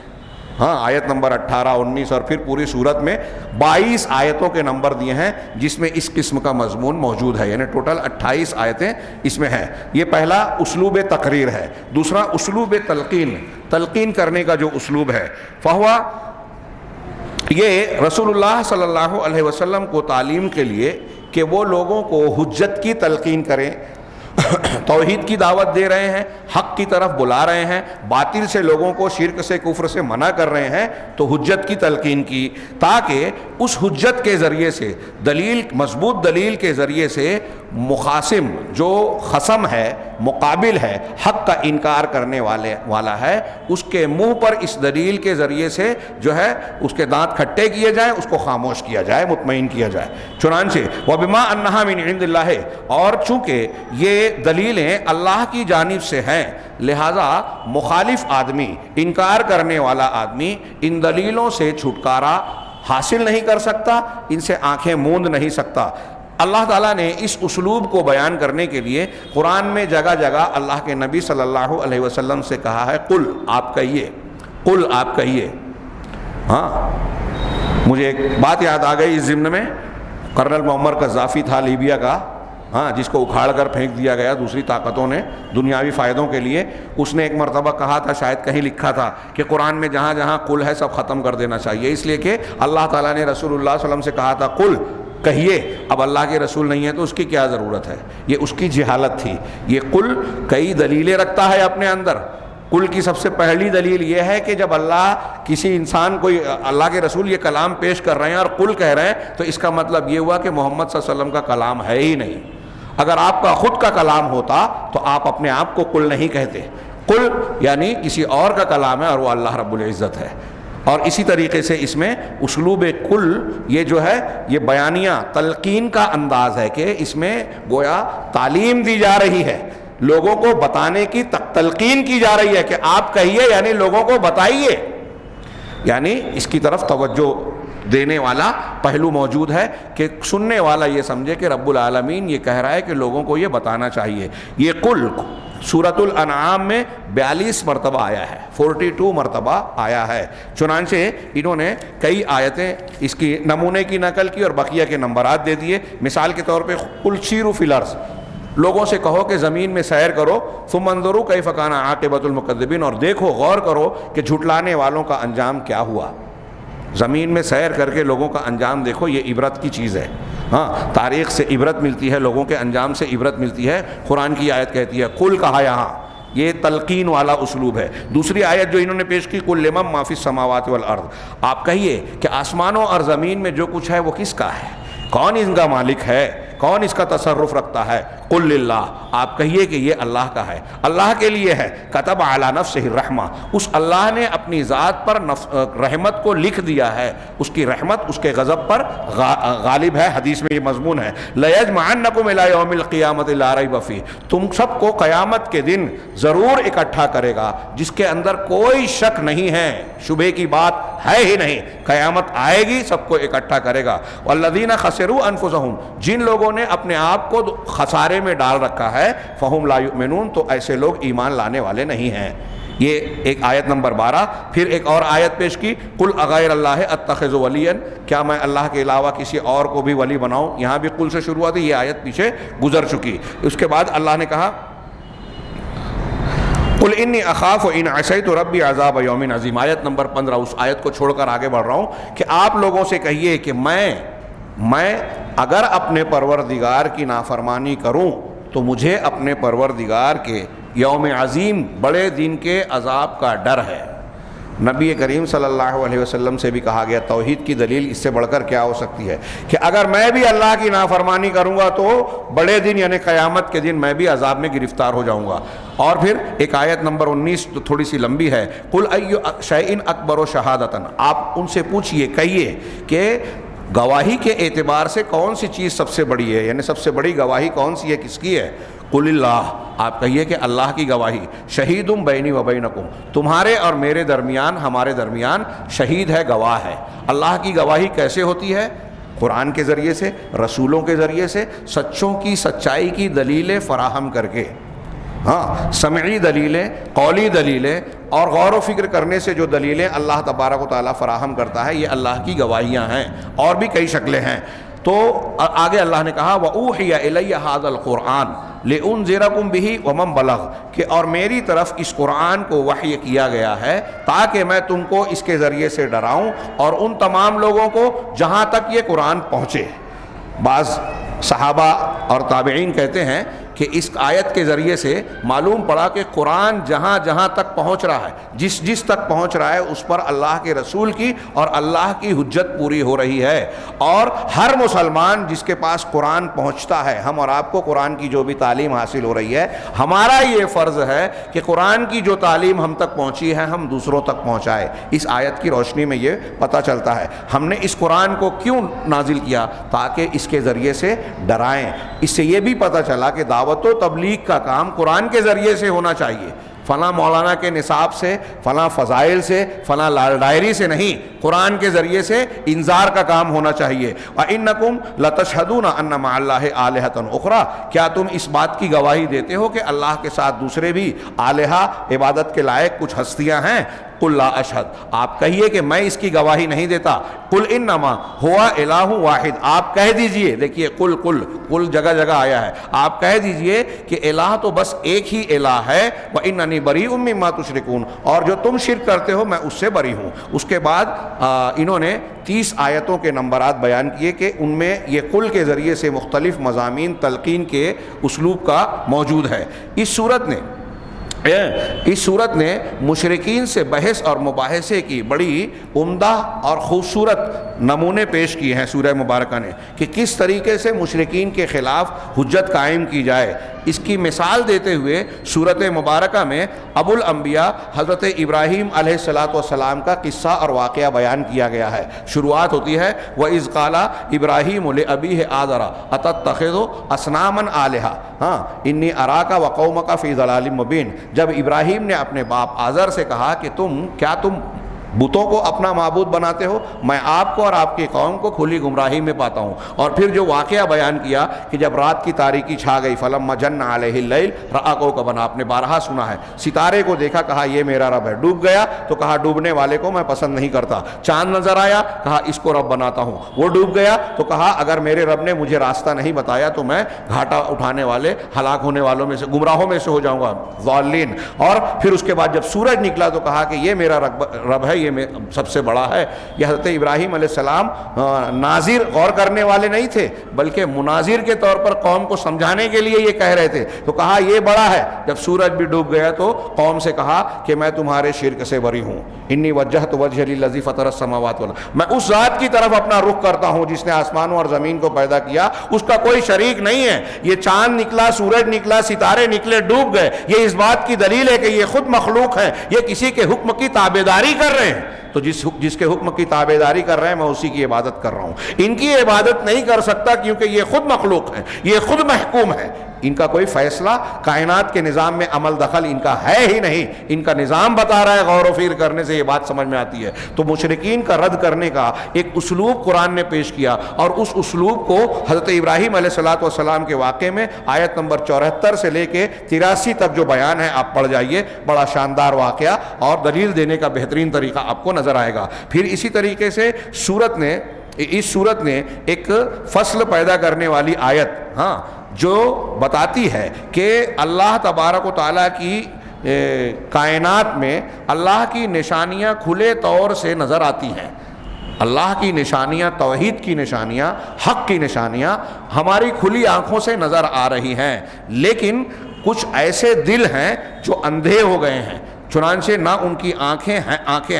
Speaker 1: ہاں آیت نمبر 18 19 اور پھر پوری صورت میں 22 آیتوں کے نمبر دیے ہیں جس میں اس قسم کا مضمون موجود ہے، یعنی ٹوٹل 28 آیتیں اس میں ہیں۔ یہ پہلا اسلوب تقریر ہے۔ دوسرا اسلوب تلقین کرنے کا جو اسلوب ہے، فہوا یہ رسول اللہ صلی اللہ علیہ وسلم کو تعلیم کے لیے کہ وہ لوگوں کو حجت کی تلقین کریں، توحید کی دعوت دے رہے ہیں، حق کی طرف بلا رہے ہیں، باطل سے لوگوں کو، شرک سے، کفر سے منع کر رہے ہیں، تو حجت کی تلقین کی، تاکہ اس حجت کے ذریعے سے، دلیل، مضبوط دلیل کے ذریعے سے مخاصم، جو خصم ہے، مقابل ہے، حق کا انکار کرنے والا ہے، اس کے منہ پر اس دلیل کے ذریعے سے جو ہے اس کے دانت کھٹے کیے جائیں، اس کو خاموش کیا جائے، مطمئن کیا جائے۔ چنانچہ وَبِمَا أَنَّهَا مِنْ عِنْدِ اللَّهِ، اور چونکہ یہ دلیلیں اللہ کی جانب سے ہیں، لہذا مخالف آدمی، انکار کرنے والا آدمی ان دلیلوں سے چھٹکارا حاصل نہیں کر سکتا، ان سے آنکھیں موند نہیں سکتا۔ اللہ تعالیٰ نے اس اسلوب کو بیان کرنے کے لیے قرآن میں جگہ جگہ اللہ کے نبی صلی اللہ علیہ وسلم سے کہا ہے قل، آپ کہیے، قل، آپ کہیے۔ ہاں مجھے ایک بات یاد آ گئی اس ضمن میں، کرنل معمر قذافی تھا لیبیا کا، ہاں، جس کو اکھاڑ کر پھینک دیا گیا دوسری طاقتوں نے دنیاوی فائدوں کے لیے۔ اس نے ایک مرتبہ کہا تھا، شاید کہیں لکھا تھا کہ قرآن میں جہاں جہاں قل ہے سب ختم کر دینا چاہیے، اس لیے کہ اللہ تعالیٰ نے رسول اللہ صلی اللہ علیہ وسلم سے کہا تھا قل، کہیے۔ اب اللہ کے رسول نہیں ہے تو اس کی کیا ضرورت ہے؟ یہ اس کی جہالت تھی۔ یہ قل کئی دلیلیں رکھتا ہے اپنے اندر۔ قل کی سب سے پہلی دلیل یہ ہے کہ جب اللہ کسی انسان کو، اللہ کے رسول یہ کلام پیش کر رہے ہیں اور قل کہہ رہے ہیں، تو اس کا مطلب یہ ہوا کہ محمد صلی اللہ علیہ وسلم کا کلام ہے ہی نہیں۔ اگر آپ کا خود کا کلام ہوتا تو آپ اپنے آپ کو قل نہیں کہتے۔ قل یعنی کسی اور کا کلام ہے اور وہ اللہ رب العزت ہے۔ اور اسی طریقے سے اس میں اسلوب قل، یہ جو ہے یہ بیانیہ تلقین کا انداز ہے کہ اس میں گویا تعلیم دی جا رہی ہے، لوگوں کو بتانے کی تلقین کی جا رہی ہے کہ آپ کہیے، یعنی لوگوں کو بتائیے، یعنی اس کی طرف توجہ دینے والا پہلو موجود ہے کہ سننے والا یہ سمجھے کہ رب العالمین یہ کہہ رہا ہے کہ لوگوں کو یہ بتانا چاہیے۔ یہ قل سورۃ الانعام میں 42 مرتبہ آیا ہے، 42 مرتبہ آیا ہے۔ چنانچہ انہوں نے کئی آیتیں اس کی نمونے کی نقل کی اور بقیہ کے نمبرات دے دیے۔ مثال کے طور پہ قل سیروا فی الارض، لوگوں سے کہو کہ زمین میں سیر کرو، ثم انظروا کیف کان عاقبۃ المکذبین، اور دیکھو، غور کرو کہ جھٹلانے والوں کا انجام کیا ہوا۔ زمین میں سیر کر کے لوگوں کا انجام دیکھو، یہ عبرت کی چیز ہے۔ ہاں، تاریخ سے عبرت ملتی ہے، لوگوں کے انجام سے عبرت ملتی ہے۔ قرآن کی آیت کہتی ہے قل، کہا یہاں، یہ تلقین والا اسلوب ہے۔ دوسری آیت جو انہوں نے پیش کی، قل لمن ما فی السماوات والارض، آپ کہیے کہ آسمانوں اور زمین میں جو کچھ ہے وہ کس کا ہے، کون ان کا مالک ہے، کون اس کا تصرف رکھتا ہے؟ قل للہ، آپ کہیے کہ یہ اللہ کا ہے، اللہ کے لیے ہے۔ کتب علی نفسہ الرحمہ، اس اللہ نے اپنی ذات پر رحمت کو لکھ دیا ہے، اس کی رحمت اس کے غضب پر غالب ہے۔ حدیث میں یہ مضمون ہے، لیجمعنکم الی یوم القیامۃ لا ریب فیہ، تم سب کو قیامت کے دن ضرور اکٹھا کرے گا جس کے اندر کوئی شک نہیں ہے، شبہ کی بات ہے ہی نہیں۔ قیامت آئے گی، سب کو اکٹھا کرے گا۔ والذین خسروا انفسہم، جن لوگوں نے اپنے آپ کو خسارے میں ڈال رکھا ہے، فہم لا یؤمنون، تو ایسے لوگ ایمان لانے والے نہیں ہیں۔ یہ ایک آیت نمبر 12۔ پھر ایک اور آیت پیش کی، قل اغیر اللہ اتخذ ولیا، کیا میں اللہ کے علاوہ کسی اور کو بھی ولی بناؤں؟ یہاں بھی قل سے شروع ہوئی، یہ آیت پیچھے گزر چکی۔ اس کے بعد اللہ نے کہا قل انی اخاف ان عصیت ربی عذاب یوم عظیم، آیت نمبر 15۔ اس آیت کو چھوڑ کر آگے بڑھ رہا ہوں کہ آپ لوگوں سے کہیے کہ میں اگر اپنے پروردگار کی نافرمانی کروں تو مجھے اپنے پروردگار کے یوم عظیم، بڑے دن کے عذاب کا ڈر ہے۔ نبی کریم صلی اللہ علیہ وسلم سے بھی کہا گیا، توحید کی دلیل اس سے بڑھ کر کیا ہو سکتی ہے کہ اگر میں بھی اللہ کی نافرمانی کروں گا تو بڑے دن یعنی قیامت کے دن میں بھی عذاب میں گرفتار ہو جاؤں گا۔ اور پھر ایک آیت نمبر 19 تو تھوڑی سی لمبی ہے، قل ای شیء اکبر شہادۃ، آپ ان سے پوچھئے، کہیے کہ گواہی کے اعتبار سے کون سی چیز سب سے بڑی ہے، یعنی سب سے بڑی گواہی کون سی ہے، کس کی ہے؟ قل اللہ، آپ کہیے کہ اللہ کی گواہی، شہید بینی و بینکم، تمہارے اور میرے درمیان، ہمارے درمیان شہید ہے، گواہ ہے۔ اللہ کی گواہی کیسے ہوتی ہے؟ قرآن کے ذریعے سے، رسولوں کے ذریعے سے، سچوں کی سچائی کی دلیلیں فراہم کر کے۔ ہاں، سمعی دلیلیں، قولی دلیلیں اور غور و فکر کرنے سے جو دلیلیں اللہ تبارک و تعالیٰ فراہم کرتا ہے یہ اللہ کی گواہیاں ہیں، اور بھی کئی شکلیں ہیں۔ تو آگے اللہ نے کہا وَأُوحِيَ إِلَيَّ هَذَا الْقُرْآنُ لِأُنذِرَكُم بِهِ وَمَن بَلَغَ، کہ اور میری طرف اس قرآن کو وحی کیا گیا ہے تاکہ میں تم کو اس کے ذریعے سے ڈراؤں اور ان تمام لوگوں کو جہاں تک یہ قرآن پہنچے۔ بعض صحابہ اور تابعین کہتے ہیں کہ اس آیت کے ذریعے سے معلوم پڑا کہ قرآن جہاں جہاں تک پہنچ رہا ہے، جس تک پہنچ رہا ہے اس پر اللہ کے رسول کی اور اللہ کی حجت پوری ہو رہی ہے، اور ہر مسلمان جس کے پاس قرآن پہنچتا ہے، ہم اور آپ کو قرآن کی جو بھی تعلیم حاصل ہو رہی ہے، ہمارا یہ فرض ہے کہ قرآن کی جو تعلیم ہم تک پہنچی ہے ہم دوسروں تک پہنچائے۔ اس آیت کی روشنی میں یہ پتہ چلتا ہے ہم نے اس قرآن کو کیوں نازل کیا، تاکہ اس کے ذریعے سے ڈرائیں۔ اس سے یہ بھی پتہ چلا کہ دعوت و تبلیغ کا کام قرآن کے ذریعے سے ہونا چاہیے، فلاں مولانا کے نصاب سے، فلاں فضائل سے، فلاں لال ڈائری سے نہیں، قرآن کے ذریعے سے انذار کا کام ہونا چاہیے۔ وَإِنَّكُمْ لَتَشْهَدُونَ أَنَّ مَعَ اللَّهِ آلِهَةً أُخْرَىٰ، کیا تم اس بات کی گواہی دیتے ہو کہ اللہ کے ساتھ دوسرے بھی آلہہ، عبادت کے لائق کچھ ہستیاں ہیں؟ قُل لَا أَشْهَدُ، آپ کہیے کہ میں اس کی گواہی نہیں دیتا۔ قُلْ إِنَّمَا هُوَ إِلَٰهٌ وَاحِدٌ، آپ کہہ دیجئے، دیکھیے قل جگہ جگہ آیا ہے، آپ کہہ دیجئے کہ الہ تو بس ایک ہی الہ ہے، وَإِنَّنِي بَرِيءٌ مِّمَّا تُشْرِكُونَ، اور جو تم شرک کرتے ہو میں اس سے بری ہوں۔ اس کے بعد انہوں نے 30 آیتوں کے نمبرات بیان کیے کہ ان میں یہ قل کے ذریعے سے مختلف مضامین تلقین کے اسلوب کا موجود ہے۔ اس صورت نے مشرکین سے بحث اور مباحثے کی بڑی عمدہ اور خوبصورت نمونے پیش کیے ہیں سورہ مبارکہ نے، کہ کس طریقے سے مشرکین کے خلاف حجت قائم کی جائے۔ اس کی مثال دیتے ہوئے سورۃ مبارکہ میں ابو الانبیاء حضرت ابراہیم علیہ السلام کا قصہ اور واقعہ بیان کیا گیا ہے۔ شروعات ہوتی ہے وَإِذْ قَالَ إِبْرَاهِيمُ لِأَبِيهِ آزَرَ أَتَتَّخِذُ أَصْنَامًا آلِهَةً إِنِّي أَرَاكَ وَقَوْمَكَ فِي ضَلَالٍ مُبِينٍ، جب ابراہیم نے اپنے باپ آزر سے کہا کہ کیا تم بتوں کو اپنا معبود بناتے ہو، میں آپ کو اور آپ کی قوم کو کھلی گمراہی میں پاتا ہوں۔ اور پھر جو واقعہ بیان کیا کہ جب رات کی تاریکی چھا گئی، فلما جن علیہ اللیل رأى کوکبا، آپ نے بارہا سنا ہے، ستارے کو دیکھا، کہا یہ میرا رب ہے۔ ڈوب گیا تو کہا ڈوبنے والے کو میں پسند نہیں کرتا۔ چاند نظر آیا، کہا اس کو رب بناتا ہوں۔ وہ ڈوب گیا تو کہا اگر میرے رب نے مجھے راستہ نہیں بتایا تو میں گھاٹا اٹھانے والے، ہلاک ہونے والوں میں سے، گمراہوں میں سے ہو جاؤں گا، ضالین۔ اور پھر اس کے بعد جب سورج نکلا تو کہا کہ یہ میرا رب ہے، یہ سب سے بڑا ہے۔ یہ حضرت ابراہیم علیہ السلام ناظر، غور کرنے والے نہیں تھے بلکہ مناظر کے طور پر قوم کو سمجھانے کے لیے یہ کہہ رہے تھے، تو کہا یہ بڑا ہے۔ جب سورج بھی ڈوب گیا تو قوم سے کہا کہ میں تمہارے شرک سے بری ہوں، انی وجہت وجہ للذی فطر السماوات والارض، میں اس ذات کی طرف اپنا رخ کرتا ہوں جس نے آسمانوں اور زمین کو پیدا کیا، اس کا کوئی شریک نہیں ہے۔ یہ چاند نکلا، سورج نکلا، ستارے نکلے، ڈوب گئے، یہ اس بات کی دلیل ہے کہ یہ خود مخلوق ہیں، یہ کسی کے حکم کی تابعداری کر رہے ہیں۔ تو جس کے حکم کی تابعداری کر رہے ہیں میں اسی کی عبادت کر رہا ہوں، ان کی عبادت نہیں کر سکتا کیونکہ یہ خود مخلوق ہے، یہ خود محکوم ہے، ان کا کوئی فیصلہ کائنات کے نظام میں عمل دخل ان کا ہے ہی نہیں، ان کا نظام بتا رہا ہے۔ غور و فکر کرنے سے یہ بات سمجھ میں آتی ہے۔ تو مشرکین کا رد کرنے کا ایک اسلوب قرآن نے پیش کیا، اور اس اسلوب کو حضرت ابراہیم علیہ السلام کے واقعے میں آیت نمبر 74 سے لے کے 83 تک جو بیان ہے آپ پڑھ جائیے، بڑا شاندار واقعہ اور دلیل دینے کا بہترین طریقہ آپ کو نظر آئے گا۔ پھر اسی طریقے سے اس سورت نے ایک فصل پیدا کرنے والی آیت جو بتاتی ہے کہ اللہ تبارک و تعالیٰ کی کائنات میں اللہ کی نشانیاں کھلے طور سے نظر آتی ہیں۔ اللہ کی نشانیاں، توحید کی نشانیاں، حق کی نشانیاں ہماری کھلی آنکھوں سے نظر آ رہی ہیں، لیکن کچھ ایسے دل ہیں جو اندھے ہو گئے ہیں، چنانچہ نہ ان کی آنکھیں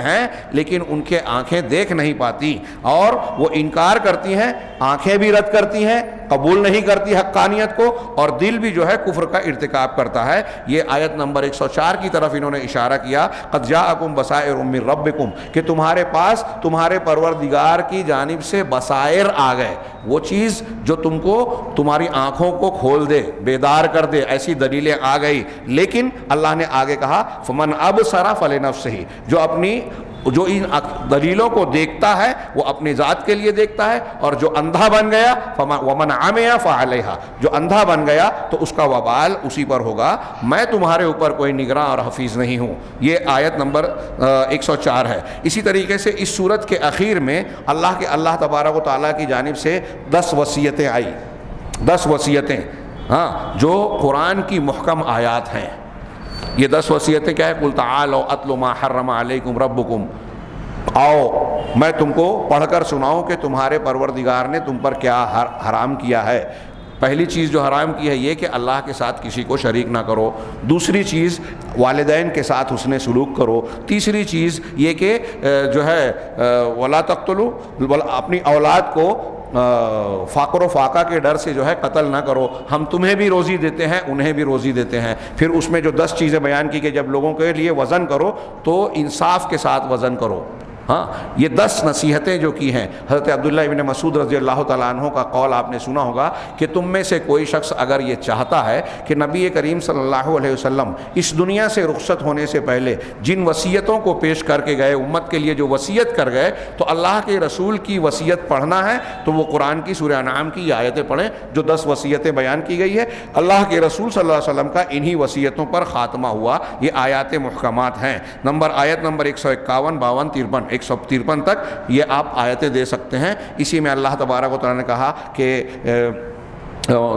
Speaker 1: ہیں لیکن ان کے آنکھیں دیکھ نہیں پاتی، اور وہ انکار کرتی ہیں، آنکھیں بھی رد کرتی ہیں، قبول نہیں کرتی حقانیت کو، اور دل بھی جو ہے کفر کا ارتکاب کرتا ہے۔ یہ آیت نمبر 104 کی طرف انہوں نے اشارہ کیا، قد جاءکم بصائر من ربکم، کہ تمہارے پاس تمہارے پروردگار کی جانب سے بصائر آ گئے، وہ چیز جو تم کو تمہاری آنکھوں کو کھول دے، بیدار کر دے، ایسی دلیلیں آ گئی۔ لیکن اللہ نے آگے کہا فمن ابصر فلنفسہ، جو اپنی جو ان دلیلوں کو دیکھتا ہے وہ اپنی ذات کے لیے دیکھتا ہے، اور جو اندھا بن گیا وَمَنْ عَمِيَ فَعَلَيْهَا، جو اندھا بن گیا تو اس کا وبال اسی پر ہوگا، میں تمہارے اوپر کوئی نگراں اور حفیظ نہیں ہوں۔ یہ آیت نمبر 104 ہے۔ اسی طریقے سے اس سورت کے اخیر میں اللہ تبارک و تعالیٰ کی جانب سے 10 وصیتیں آئی، 10 وصیتیں، ہاں، جو قرآن کی محکم آیات ہیں۔ یہ 10 وصیتیں کیا ہے؟ قُلْ تَعَالَوْا أَتْلُ مَا حَرَّمَ عَلَيْكُمْ رَبُّكُمْ، آؤ میں تم کو پڑھ کر سناؤں کہ تمہارے پروردگار نے تم پر کیا حرام کیا ہے۔ پہلی چیز جو حرام کی ہے یہ کہ اللہ کے ساتھ کسی کو شریک نہ کرو، دوسری چیز والدین کے ساتھ حسن سلوک کرو، تیسری چیز یہ کہ جو ہے وَلَا تَقْتُلُوا، اپنی اولاد کو فقر و فاقہ کے ڈر سے جو ہے قتل نہ کرو، ہم تمہیں بھی روزی دیتے ہیں انہیں بھی روزی دیتے ہیں۔ پھر اس میں جو 10 چیزیں بیان کی کہ جب لوگوں کے لیے وزن کرو تو انصاف کے ساتھ وزن کرو۔ ہاں، یہ 10 نصیحتیں جو کی ہیں۔ حضرت عبداللہ ابن مسعود رضی اللہ تعالیٰ عنہ کا قول آپ نے سنا ہوگا کہ تم میں سے کوئی شخص اگر یہ چاہتا ہے کہ نبی کریم صلی اللہ علیہ وسلم اس دنیا سے رخصت ہونے سے پہلے جن وصیتوں کو پیش کر کے گئے، امت کے لیے جو وصیت کر گئے، تو اللہ کے رسول کی وصیت پڑھنا ہے تو وہ قرآن کی سورہ انعام کی آیتیں پڑھیں جو 10 وصیتیں بیان کی گئی ہے۔ اللہ کے رسول صلی اللہ علیہ وسلم کا انہی وصیتوں پر خاتمہ ہوا، یہ آیات محکمات ہیں۔ آیت نمبر 151، 52، 53، 153 تک یہ آپ آیتیں دے سکتے ہیں۔ اسی میں اللہ تبارک و تعالیٰ نے کہا کہ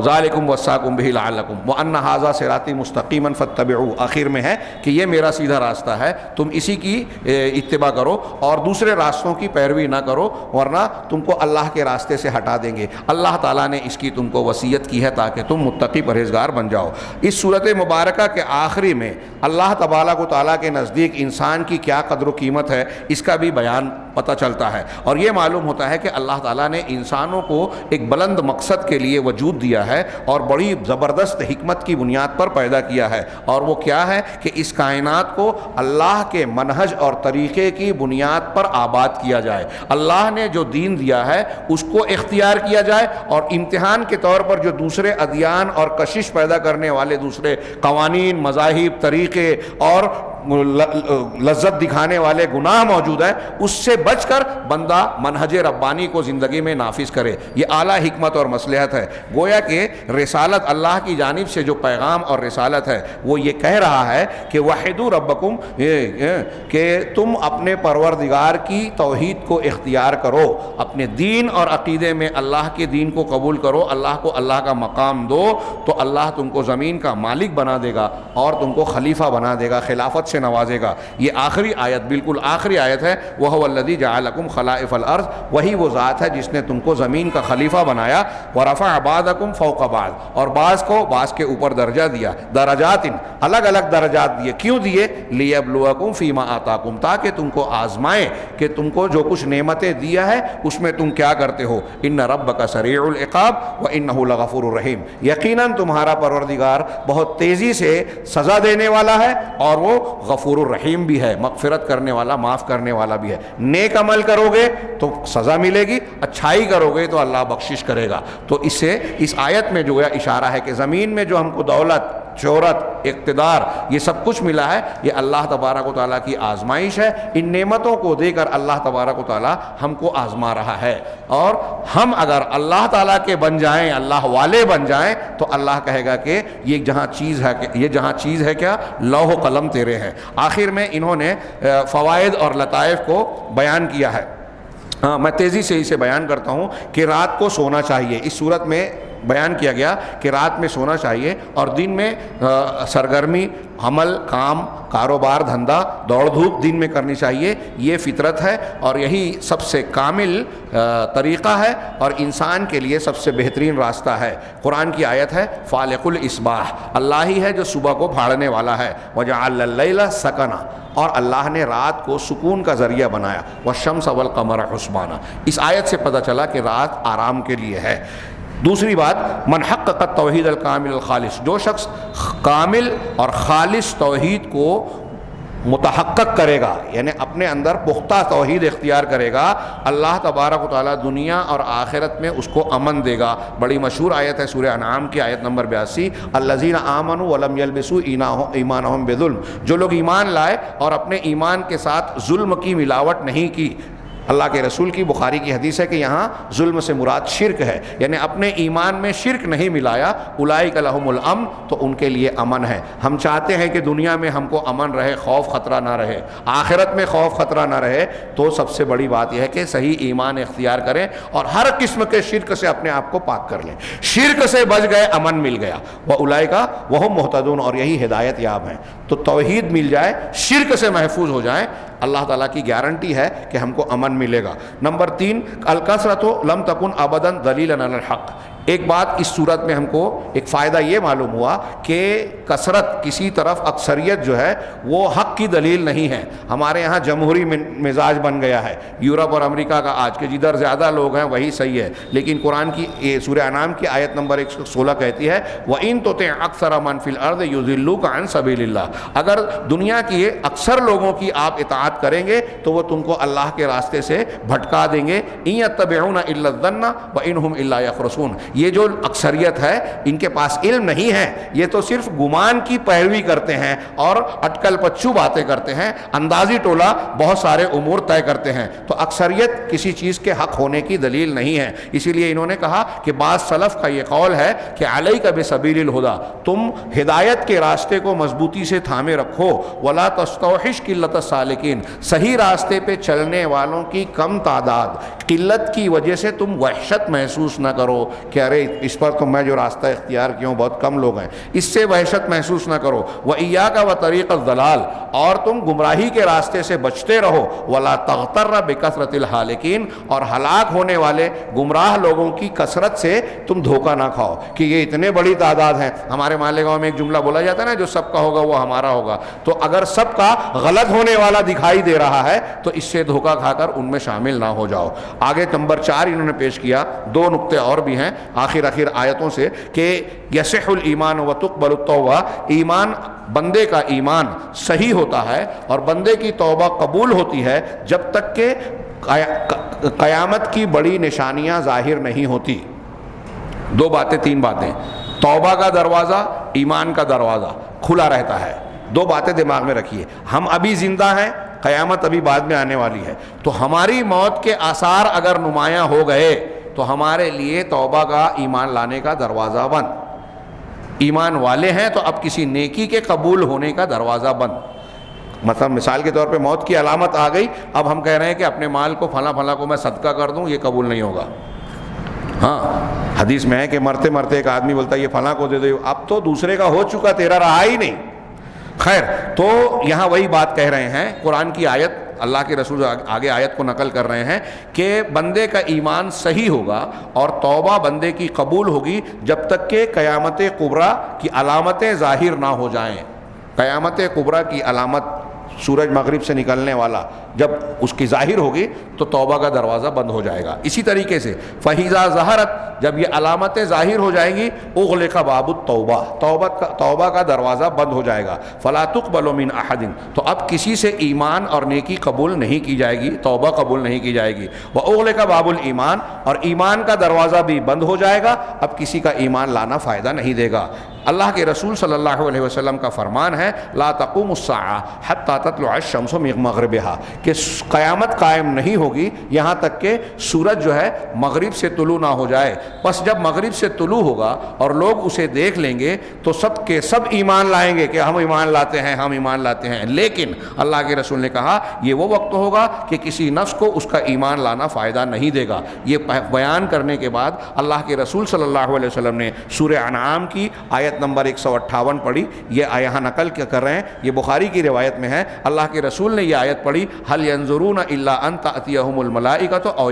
Speaker 1: ذالکم وصاکم بہ لعلکم وان ھذا صراطی مستقیما فاتبعوہ، آخر میں ہے کہ یہ میرا سیدھا راستہ ہے، تم اسی کی اتباع کرو اور دوسرے راستوں کی پیروی نہ کرو ورنہ تم کو اللہ کے راستے سے ہٹا دیں گے۔ اللہ تعالیٰ نے اس کی تم کو وصیت کی ہے تاکہ تم متقی پرہیزگار بن جاؤ۔ اس صورت مبارکہ کے آخری میں اللہ تبارک و تعالیٰ کے نزدیک انسان کی کیا قدر و قیمت ہے اس کا بھی بیان پتہ چلتا ہے، اور یہ معلوم ہوتا ہے کہ اللہ تعالیٰ نے انسانوں کو ایک بلند مقصد کے لیے وجود دیا ہے اور بڑی زبردست حکمت کی بنیاد پر پیدا کیا ہے، اور وہ کیا ہے کہ اس کائنات کو اللہ کے منہج اور طریقے کی بنیاد پر آباد کیا جائے۔ اللہ نے جو دین دیا ہے اس کو اختیار کیا جائے، اور امتحان کے طور پر جو دوسرے ادیان اور کشش پیدا کرنے والے دوسرے قوانین، مذاہب، طریقے اور لذت دکھانے والے گناہ موجود ہیں اس سے بچ کر بندہ منہج ربانی کو زندگی میں نافذ کرے۔ یہ اعلیٰ حکمت اور مصلحت ہے۔ گویا کہ رسالت، اللہ کی جانب سے جو پیغام اور رسالت ہے وہ یہ کہہ رہا ہے کہ وحدوا ربکم، کہ تم اپنے پروردگار کی توحید کو اختیار کرو، اپنے دین اور عقیدے میں اللہ کے دین کو قبول کرو، اللہ کو اللہ کا مقام دو تو اللہ تم کو زمین کا مالک بنا دے گا اور تم کو خلیفہ بنا دے گا، خلافت سے نوازے گا۔ یہ آخری آیت، بالکل آخری آیت ہے، وَهُوَ الَّذِي جَعَلَكُمْ خَلَائِفَ الْأَرْضِ، وہی وہ ذات ہے جس نے تم کو زمین کا خلیفہ بنایا، وَرَفَعَ بَعْضَكُمْ فَوْقَ بَعْضٍ، اور بعض کو بعض کے اوپر درجہ دیا، درجات، الگ الگ درجات دیے، کیوں دیے؟ لِيَبْلُوَكُمْ فِي مَا آتَاكُمْ، تاکہ تم کو آزمائے کہ تم کو جو کچھ نعمتیں دیا ہے اس میں تم کیا کرتے ہو۔ إِنَّ رَبَّكَ سَرِيعُ الْعِقَابِ وَإِنَّهُ لَغَفُورٌ رَحِيمٌ، یقیناً تمہارا پروردگار بہت تیزی سے سزا دینے والا ہے اور وہ غفور الرحیم بھی ہے، مغفرت کرنے والا، معاف کرنے والا بھی ہے۔ نیک عمل کرو گے تو سزا ملے گی، اچھائی کرو گے تو اللہ بخشش کرے گا۔ تو اس سے اس آیت میں جو ہے اشارہ ہے کہ زمین میں جو ہم کو دولت، شہرت، اقتدار، یہ سب کچھ ملا ہے، یہ اللہ تبارک و تعالیٰ کی آزمائش ہے۔ ان نعمتوں کو دے کر اللہ تبارک و تعالیٰ ہم کو آزما رہا ہے، اور ہم اگر اللہ تعالیٰ کے بن جائیں، اللہ والے بن جائیں تو اللہ کہے گا کہ یہ جہاں چیز ہے کیا، لوح و قلم تیرے ہیں۔ آخر میں انہوں نے فوائد اور لطائف کو بیان کیا ہے۔ میں تیزی سے اسے بیان کرتا ہوں کہ رات کو سونا چاہیے۔ اس صورت میں بیان کیا گیا کہ رات میں سونا چاہیے اور دن میں سرگرمی، عمل، کام، کاروبار، دھندا، دوڑ دھوپ دن میں کرنی چاہیے۔ یہ فطرت ہے اور یہی سب سے کامل طریقہ ہے اور انسان کے لیے سب سے بہترین راستہ ہے۔ قرآن کی آیت ہے فالق الاصباح، اللہ ہی ہے جو صبح کو پھاڑنے والا ہے۔ وجعل اللیل سکنا، اور اللہ نے رات کو سکون کا ذریعہ بنایا۔ والشمس والقمر حسبانا، اس آیت سے پتہ چلا کہ رات آرام کے لیے ہے۔ دوسری بات، من حقق التوحید الکامل الخالص، جو شخص کامل اور خالص توحید کو متحقق کرے گا، یعنی اپنے اندر پختہ توحید اختیار کرے گا، اللہ تبارک و تعالیٰ دنیا اور آخرت میں اس کو امن دے گا۔ بڑی مشہور آیت ہے سورہ انعام کی آیت نمبر 82، الذین آمنوا ولم یلبسوا ایمانہم بظلم، جو لوگ ایمان لائے اور اپنے ایمان کے ساتھ ظلم کی ملاوٹ نہیں کی۔ اللہ کے رسول کی بخاری کی حدیث ہے کہ یہاں ظلم سے مراد شرک ہے، یعنی اپنے ایمان میں شرک نہیں ملایا، اولئک لہم الامن، تو ان کے لیے امن ہے۔ ہم چاہتے ہیں کہ دنیا میں ہم کو امن رہے، خوف خطرہ نہ رہے، آخرت میں خوف خطرہ نہ رہے، تو سب سے بڑی بات یہ ہے کہ صحیح ایمان اختیار کریں اور ہر قسم کے شرک سے اپنے آپ کو پاک کر لیں۔ شرک سے بچ گئے، امن مل گیا، وَأُولَئِکَ وَهُمْ مُہْتَدُونَ، اور یہی ہدایت یاب ہیں۔ تو توحید مل جائے، شرک سے محفوظ ہو جائیں، اللہ تعالیٰ کی گارنٹی ہے کہ ہم کو امن ملے گا۔ نمبر 3، الکثرۃ لم تکن ابدا دلیلا علی الحق۔ ایک بات اس صورت میں ہم کو ایک فائدہ یہ معلوم ہوا کہ کثرت، کسی طرف اکثریت جو ہے وہ حق کی دلیل نہیں ہے۔ ہمارے یہاں جمہوری مزاج بن گیا ہے، یورپ اور امریکہ کا آج کے جدھر زیادہ لوگ ہیں وہی صحیح ہے، لیکن قرآن کی یہ سورہ انعام کی آیت نمبر 116 کہتی ہے وَإِن تُطِعْ أَكْثَرَ مَنْ فِي الْأَرْضِ يُضِلُّوكَ عَنْ سَبِيلِ اللَّهِ، اگر دنیا کی اکثر لوگوں کی آپ اطاعت کریں گے تو وہ تم کو اللہ کے راستے سے بھٹکا دیں گے۔ إِن يَتَّبِعُونَ إِلَّا الظَّنَّ وَإِنْ هُمْ إِلَّا يَخْرُصُونَ، یہ جو اکثریت ہے ان کے پاس علم نہیں ہے، یہ تو صرف گمان کی پیروی کرتے ہیں اور اٹکل پچو باتیں کرتے ہیں، اندازی ٹولہ بہت سارے امور طے کرتے ہیں۔ تو اکثریت کسی چیز کے حق ہونے کی دلیل نہیں ہے، اسی لیے انہوں نے کہا کہ بعض سلف کا یہ قول ہے کہ علیک بسبیل الہدی، تم ہدایت کے راستے کو مضبوطی سے تھامے رکھو، ولا تستوحش قلت السالکین، صحیح راستے پہ چلنے والوں کی کم تعداد، قلت کی وجہ سے تم وحشت محسوس نہ کرو کہ ارے اس پر تو میں جو راستہ اختیار کیا ہوں بہت کم لوگ ہیں، اس سے وحشت محسوس نہ کرو۔ وَإِيَّاكَ وَطَرِيقَ الضَّلَالِ، اور تم گمراہی کے راستے سے بچتے رہو، وَلَا تَغْتَرَّ بِكَثْرَةِ الْحَالِكِينَ، اور ہلاک ہونے والے گمراہ لوگوں کی کثرت سے تم دھوکہ نہ کھاؤ کہ یہ اتنے بڑی تعداد ہیں۔ ہمارے مالیگاؤں میں ایک جملہ بولا جاتا ہے نا، جو سب کا ہوگا وہ ہمارا ہوگا، تو اگر سب کا غلط ہونے والا دکھائی دے رہا ہے تو اس سے دھوکہ کھا کر ان میں شامل نہ ہو جاؤ۔ آگے نمبر 4 انہوں نے پیش کیا، 2 نقطے اور بھی ہیں آخر آیتوں سے، کہ یصح الایمان وتقبل التوبہ، ایمان، بندے کا ایمان صحیح ہوتا ہے اور بندے کی توبہ قبول ہوتی ہے جب تک کہ قیامت کی بڑی نشانیاں ظاہر نہیں ہوتی۔ 2 باتیں 3 باتیں، توبہ کا دروازہ، ایمان کا دروازہ کھلا رہتا ہے۔ 2 باتیں دماغ میں رکھیے، ہم ابھی زندہ ہیں، قیامت ابھی بعد میں آنے والی ہے، تو ہماری موت کے آثار اگر نمایاں ہو گئے تو ہمارے لیے توبہ کا، ایمان لانے کا دروازہ بند۔ ایمان والے ہیں تو اب کسی نیکی کے قبول ہونے کا دروازہ بند۔ مثلا مثال کے طور پہ موت کی علامت آ گئی، اب ہم کہہ رہے ہیں کہ اپنے مال کو فلاں فلاں کو میں صدقہ کر دوں، یہ قبول نہیں ہوگا۔ ہاں حدیث میں ہے کہ مرتے مرتے ایک آدمی بولتا ہے یہ فلاں کو دے دو، اب تو دوسرے کا ہو چکا، تیرا رہا ہی نہیں۔ خیر، تو یہاں وہی بات کہہ رہے ہیں، قرآن کی آیت، اللہ کے رسول آگے آیت کو نقل کر رہے ہیں کہ بندے کا ایمان صحیح ہوگا اور توبہ بندے کی قبول ہوگی جب تک کہ قیامت کبریٰ کی علامتیں ظاہر نہ ہو جائیں۔ قیامت کبریٰ کی علامت، سورج مغرب سے نکلنے والا، جب اس کی ظاہر ہوگی تو توبہ کا دروازہ بند ہو جائے گا۔ اسی طریقے سے فَإِذَا ظَهَرَتْ، جب یہ علامتیں ظاہر ہو جائیں گی، اُغْلِقَ بَابُ التَّوْبَةِ، توبہ کا دروازہ بند ہو جائے گا۔ فَلَا تُقْبَلُ مِنْ أَحَدٍ، تو اب کسی سے ایمان اور نیکی قبول نہیں کی جائے گی، توبہ قبول نہیں کی جائے گی۔ وَأُغْلِقَ بَابُ الْإِيمَانِ، اور ایمان کا دروازہ بھی بند ہو جائے گا، اب کسی کا ایمان لانا فائدہ نہیں دے گا۔ اللہ کے رسول صلی اللہ علیہ وسلم کا فرمان ہے لا تقوم الساعة حتى تطلع الشمس من مغربها، کہ قیامت قائم نہیں ہوگی یہاں تک کہ سورج جو ہے مغرب سے طلوع نہ ہو جائے۔ بس جب مغرب سے طلوع ہوگا اور لوگ اسے دیکھ لیں گے تو سب کے سب ایمان لائیں گے کہ ہم ایمان لاتے ہیں، ہم ایمان لاتے ہیں، لیکن اللہ کے رسول نے کہا یہ وہ وقت ہوگا کہ کسی نفس کو اس کا ایمان لانا فائدہ نہیں دے گا۔ یہ بیان کرنے کے بعد اللہ کے رسول صلی اللہ علیہ وسلم نے سورہ انعام کی آیت نمبر 158 پڑھی، یہ یہاں نقل کر رہے ہیں، یہ بخاری کی روایت میں ہے، اللہ کے رسول نے یہ آیت پڑھی هل ينظرون الا ان تأتيهم الملائکۃ او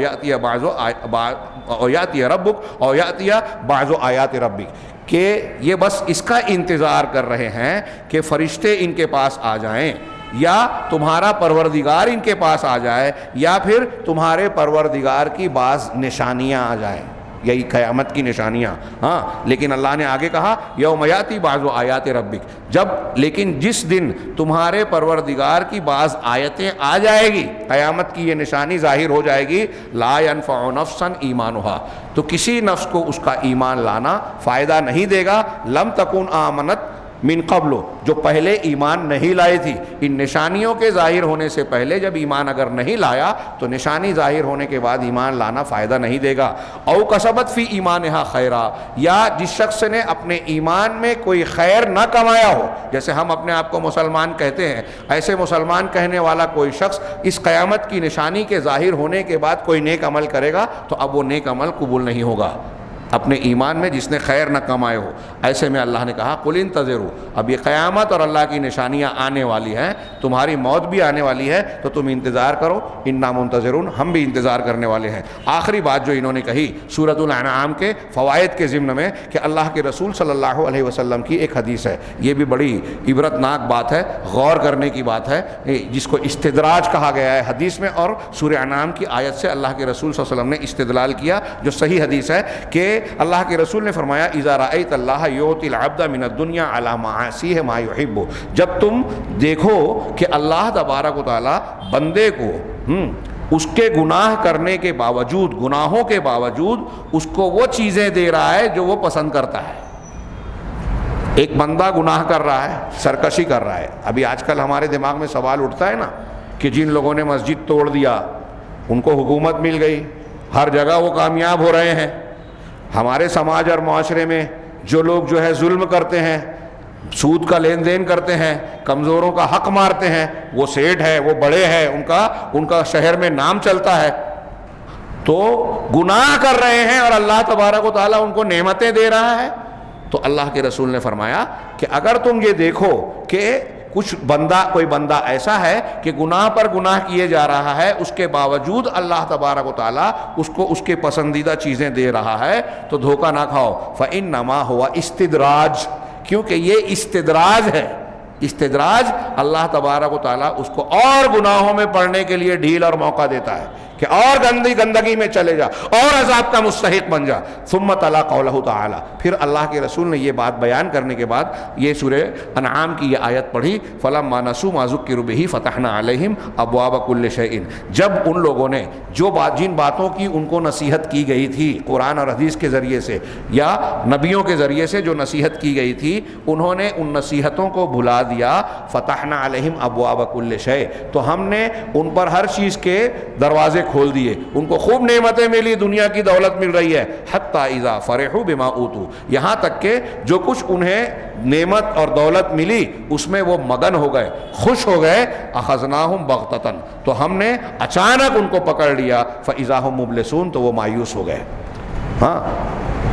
Speaker 1: یأتی ربک او یأتی بعض آیات ربک، کہ یہ بس اس کا انتظار کر رہے ہیں کہ فرشتے ان کے پاس آ جائیں، یا تمہارا پروردگار ان کے پاس آ جائے، یا پھر تمہارے پروردگار کی بعض نشانیاں آ جائیں۔ یہی قیامت کی نشانیاں. ہاں لیکن اللہ نے آگے کہا یوم یاتی بعض آیات ربک، جب لیکن جس دن تمہارے پروردگار کی بعض آیتیں آ جائے گی، قیامت کی یہ نشانی ظاہر ہو جائے گی، لا ينفع نفسا ایمانها، تو کسی نفس کو اس کا ایمان لانا فائدہ نہیں دے گا، لم تکن آمنت من قبل، جو پہلے ایمان نہیں لائی تھی. ان نشانیوں کے ظاہر ہونے سے پہلے جب ایمان اگر نہیں لایا تو نشانی ظاہر ہونے کے بعد ایمان لانا فائدہ نہیں دے گا. او کسبت فی ایمانہا خیرا، یا جس شخص نے اپنے ایمان میں کوئی خیر نہ کمایا ہو، جیسے ہم اپنے آپ کو مسلمان کہتے ہیں، ایسے مسلمان کہنے والا کوئی شخص اس قیامت کی نشانی کے ظاہر ہونے کے بعد کوئی نیک عمل کرے گا تو اب وہ نیک عمل قبول نہیں ہوگا اپنے ایمان میں جس نے خیر نہ کمائے ہو. ایسے میں اللہ نے کہا قل انتظروا، اب یہ قیامت اور اللہ کی نشانیاں آنے والی ہیں، تمہاری موت بھی آنے والی ہے تو تم انتظار کرو، انا منتظرون، ہم بھی انتظار کرنے والے ہیں. آخری بات جو انہوں نے کہی سورۃ الانعام کے فوائد کے ضمن میں کہ اللہ کے رسول صلی اللہ علیہ وسلم کی ایک حدیث ہے، یہ بھی بڑی عبرتناک بات ہے، غور کرنے کی بات ہے، جس کو استدراج کہا گیا ہے حدیث میں، اور سورہ انعام کی آیت سے اللہ کے رسول صلی اللہ علیہ وسلم نے استدلال کیا جو صحیح حدیث ہے کہ اللہ کے رسول نے فرمایا اذا رأیت اللہ یؤتی العبد من الدنیا علی معاصیہ ما یحب، جب تم دیکھو کہ اللہ تبارک و تعالی بندے کو اس کے گناہ کرنے کے باوجود، گناہوں کے باوجود اس کو وہ چیزیں دے رہا ہے جو وہ پسند کرتا ہے. ایک بندہ گناہ کر رہا ہے، سرکشی کر رہا ہے، ابھی آج کل ہمارے دماغ میں سوال اٹھتا ہے نا کہ جن لوگوں نے مسجد توڑ دیا ان کو حکومت مل گئی، ہر جگہ وہ کامیاب ہو رہے ہیں. ہمارے سماج اور معاشرے میں جو لوگ جو ہے ظلم کرتے ہیں، سود کا لین دین کرتے ہیں، کمزوروں کا حق مارتے ہیں، وہ سیٹھ ہے، وہ بڑے ہیں، ان کا شہر میں نام چلتا ہے، تو گناہ کر رہے ہیں اور اللہ تبارک و تعالیٰ ان کو نعمتیں دے رہا ہے. تو اللہ کے رسول نے فرمایا کہ اگر تم یہ دیکھو کہ کوئی بندہ ایسا ہے کہ گناہ پر گناہ کیے جا رہا ہے، اس کے باوجود اللہ تبارک و تعالیٰ اس کو اس کے پسندیدہ چیزیں دے رہا ہے، تو دھوکہ نہ کھاؤ. فإنما هو استدراج، کیونکہ یہ استدراج ہے. استدراج اللہ تبارک و تعالیٰ اس کو اور گناہوں میں پڑنے کے لیے ڈھیل اور موقع دیتا ہے کہ اور گندگی میں چلے جا، اور عذاب کا مستحق بن جا. ثم تلا قولہ تعالی، پھر اللہ کے رسول نے یہ بات بیان کرنے کے بعد یہ سورہ انعام کی یہ آیت پڑھی، فلما نسوا ما ذکروا بہ فتحنا علیہم ابواب کل شیء، جب ان لوگوں نے جن باتوں کی ان کو نصیحت کی گئی تھی قرآن اور حدیث کے ذریعے سے یا نبیوں کے ذریعے سے جو نصیحت کی گئی تھی، انہوں نے ان نصیحتوں کو بھلا دیا. فتحنا علیہم ابواب کل شیء، تو ہم نے ان پر ہر چیز کے دروازے کھول دیے، ان کو خوب نعمتیں ملی، دنیا کی دولت مل رہی ہے. حتی اذا فرحوا بما اوتوا، یہاں تک کہ جو کچھ انہیں نعمت اور دولت ملی اس میں وہ مگن ہو گئے، خوش ہو گئے. اخذناہم بغتۃ، تو ہم نے اچانک ان کو پکڑ لیا. فاذا هم مبلسون، تو وہ مایوس ہو گئے. ہاں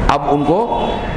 Speaker 1: اب ان کو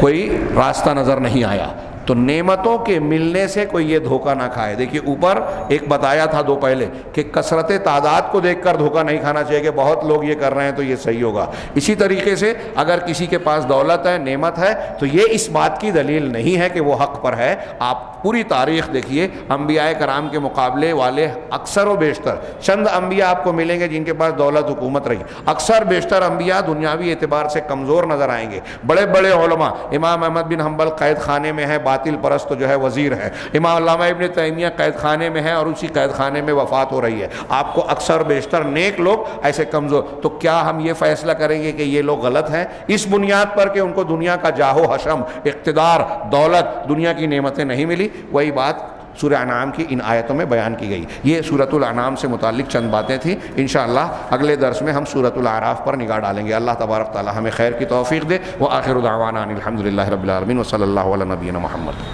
Speaker 1: کوئی راستہ نظر نہیں آیا. تو نعمتوں کے ملنے سے کوئی یہ دھوکہ نہ کھائے. دیکھیے اوپر ایک بتایا تھا دو پہلے کہ کثرت تعداد کو دیکھ کر دھوکہ نہیں کھانا چاہیے کہ بہت لوگ یہ کر رہے ہیں تو یہ صحیح ہوگا. اسی طریقے سے اگر کسی کے پاس دولت ہے، نعمت ہے، تو یہ اس بات کی دلیل نہیں ہے کہ وہ حق پر ہے. آپ پوری تاریخ دیکھیے، انبیاء کرام کے مقابلے والے اکثر و بیشتر چند انبیاء آپ کو ملیں گے جن کے پاس دولت حکومت رہی. اکثر بیشتر انبیاء دنیاوی اعتبار سے کمزور نظر آئیں گے. بڑے بڑے علماء، امام احمد بن حنبل قید خانے میں ہیں، باطل پرست جو ہے وزیر ہے. امام علامہ ابن تیمیہ قید خانے میں ہے اور اسی قید خانے میں وفات ہو رہی ہے. آپ کو اکثر بیشتر نیک لوگ ایسے کمزور. تو کیا ہم یہ فیصلہ کریں گے کہ یہ لوگ غلط ہیں اس بنیاد پر کہ ان کو دنیا کا جاہ و حشم، اقتدار، دولت، دنیا کی نعمتیں نہیں ملی؟ وہی بات سورہ انعام کی ان آیتوں میں بیان کی گئی. یہ سورۃ الانعام سے متعلق چند باتیں تھیں. انشاءاللہ اگلے درس میں ہم سورۃ الاعراف پر نگاہ ڈالیں گے. اللہ تبارک تعالی ہمیں خیر کی توفیق دے. وآخر دعوانا ان الحمد للہ رب العالمین وصلی اللہ علی نبینا محمد.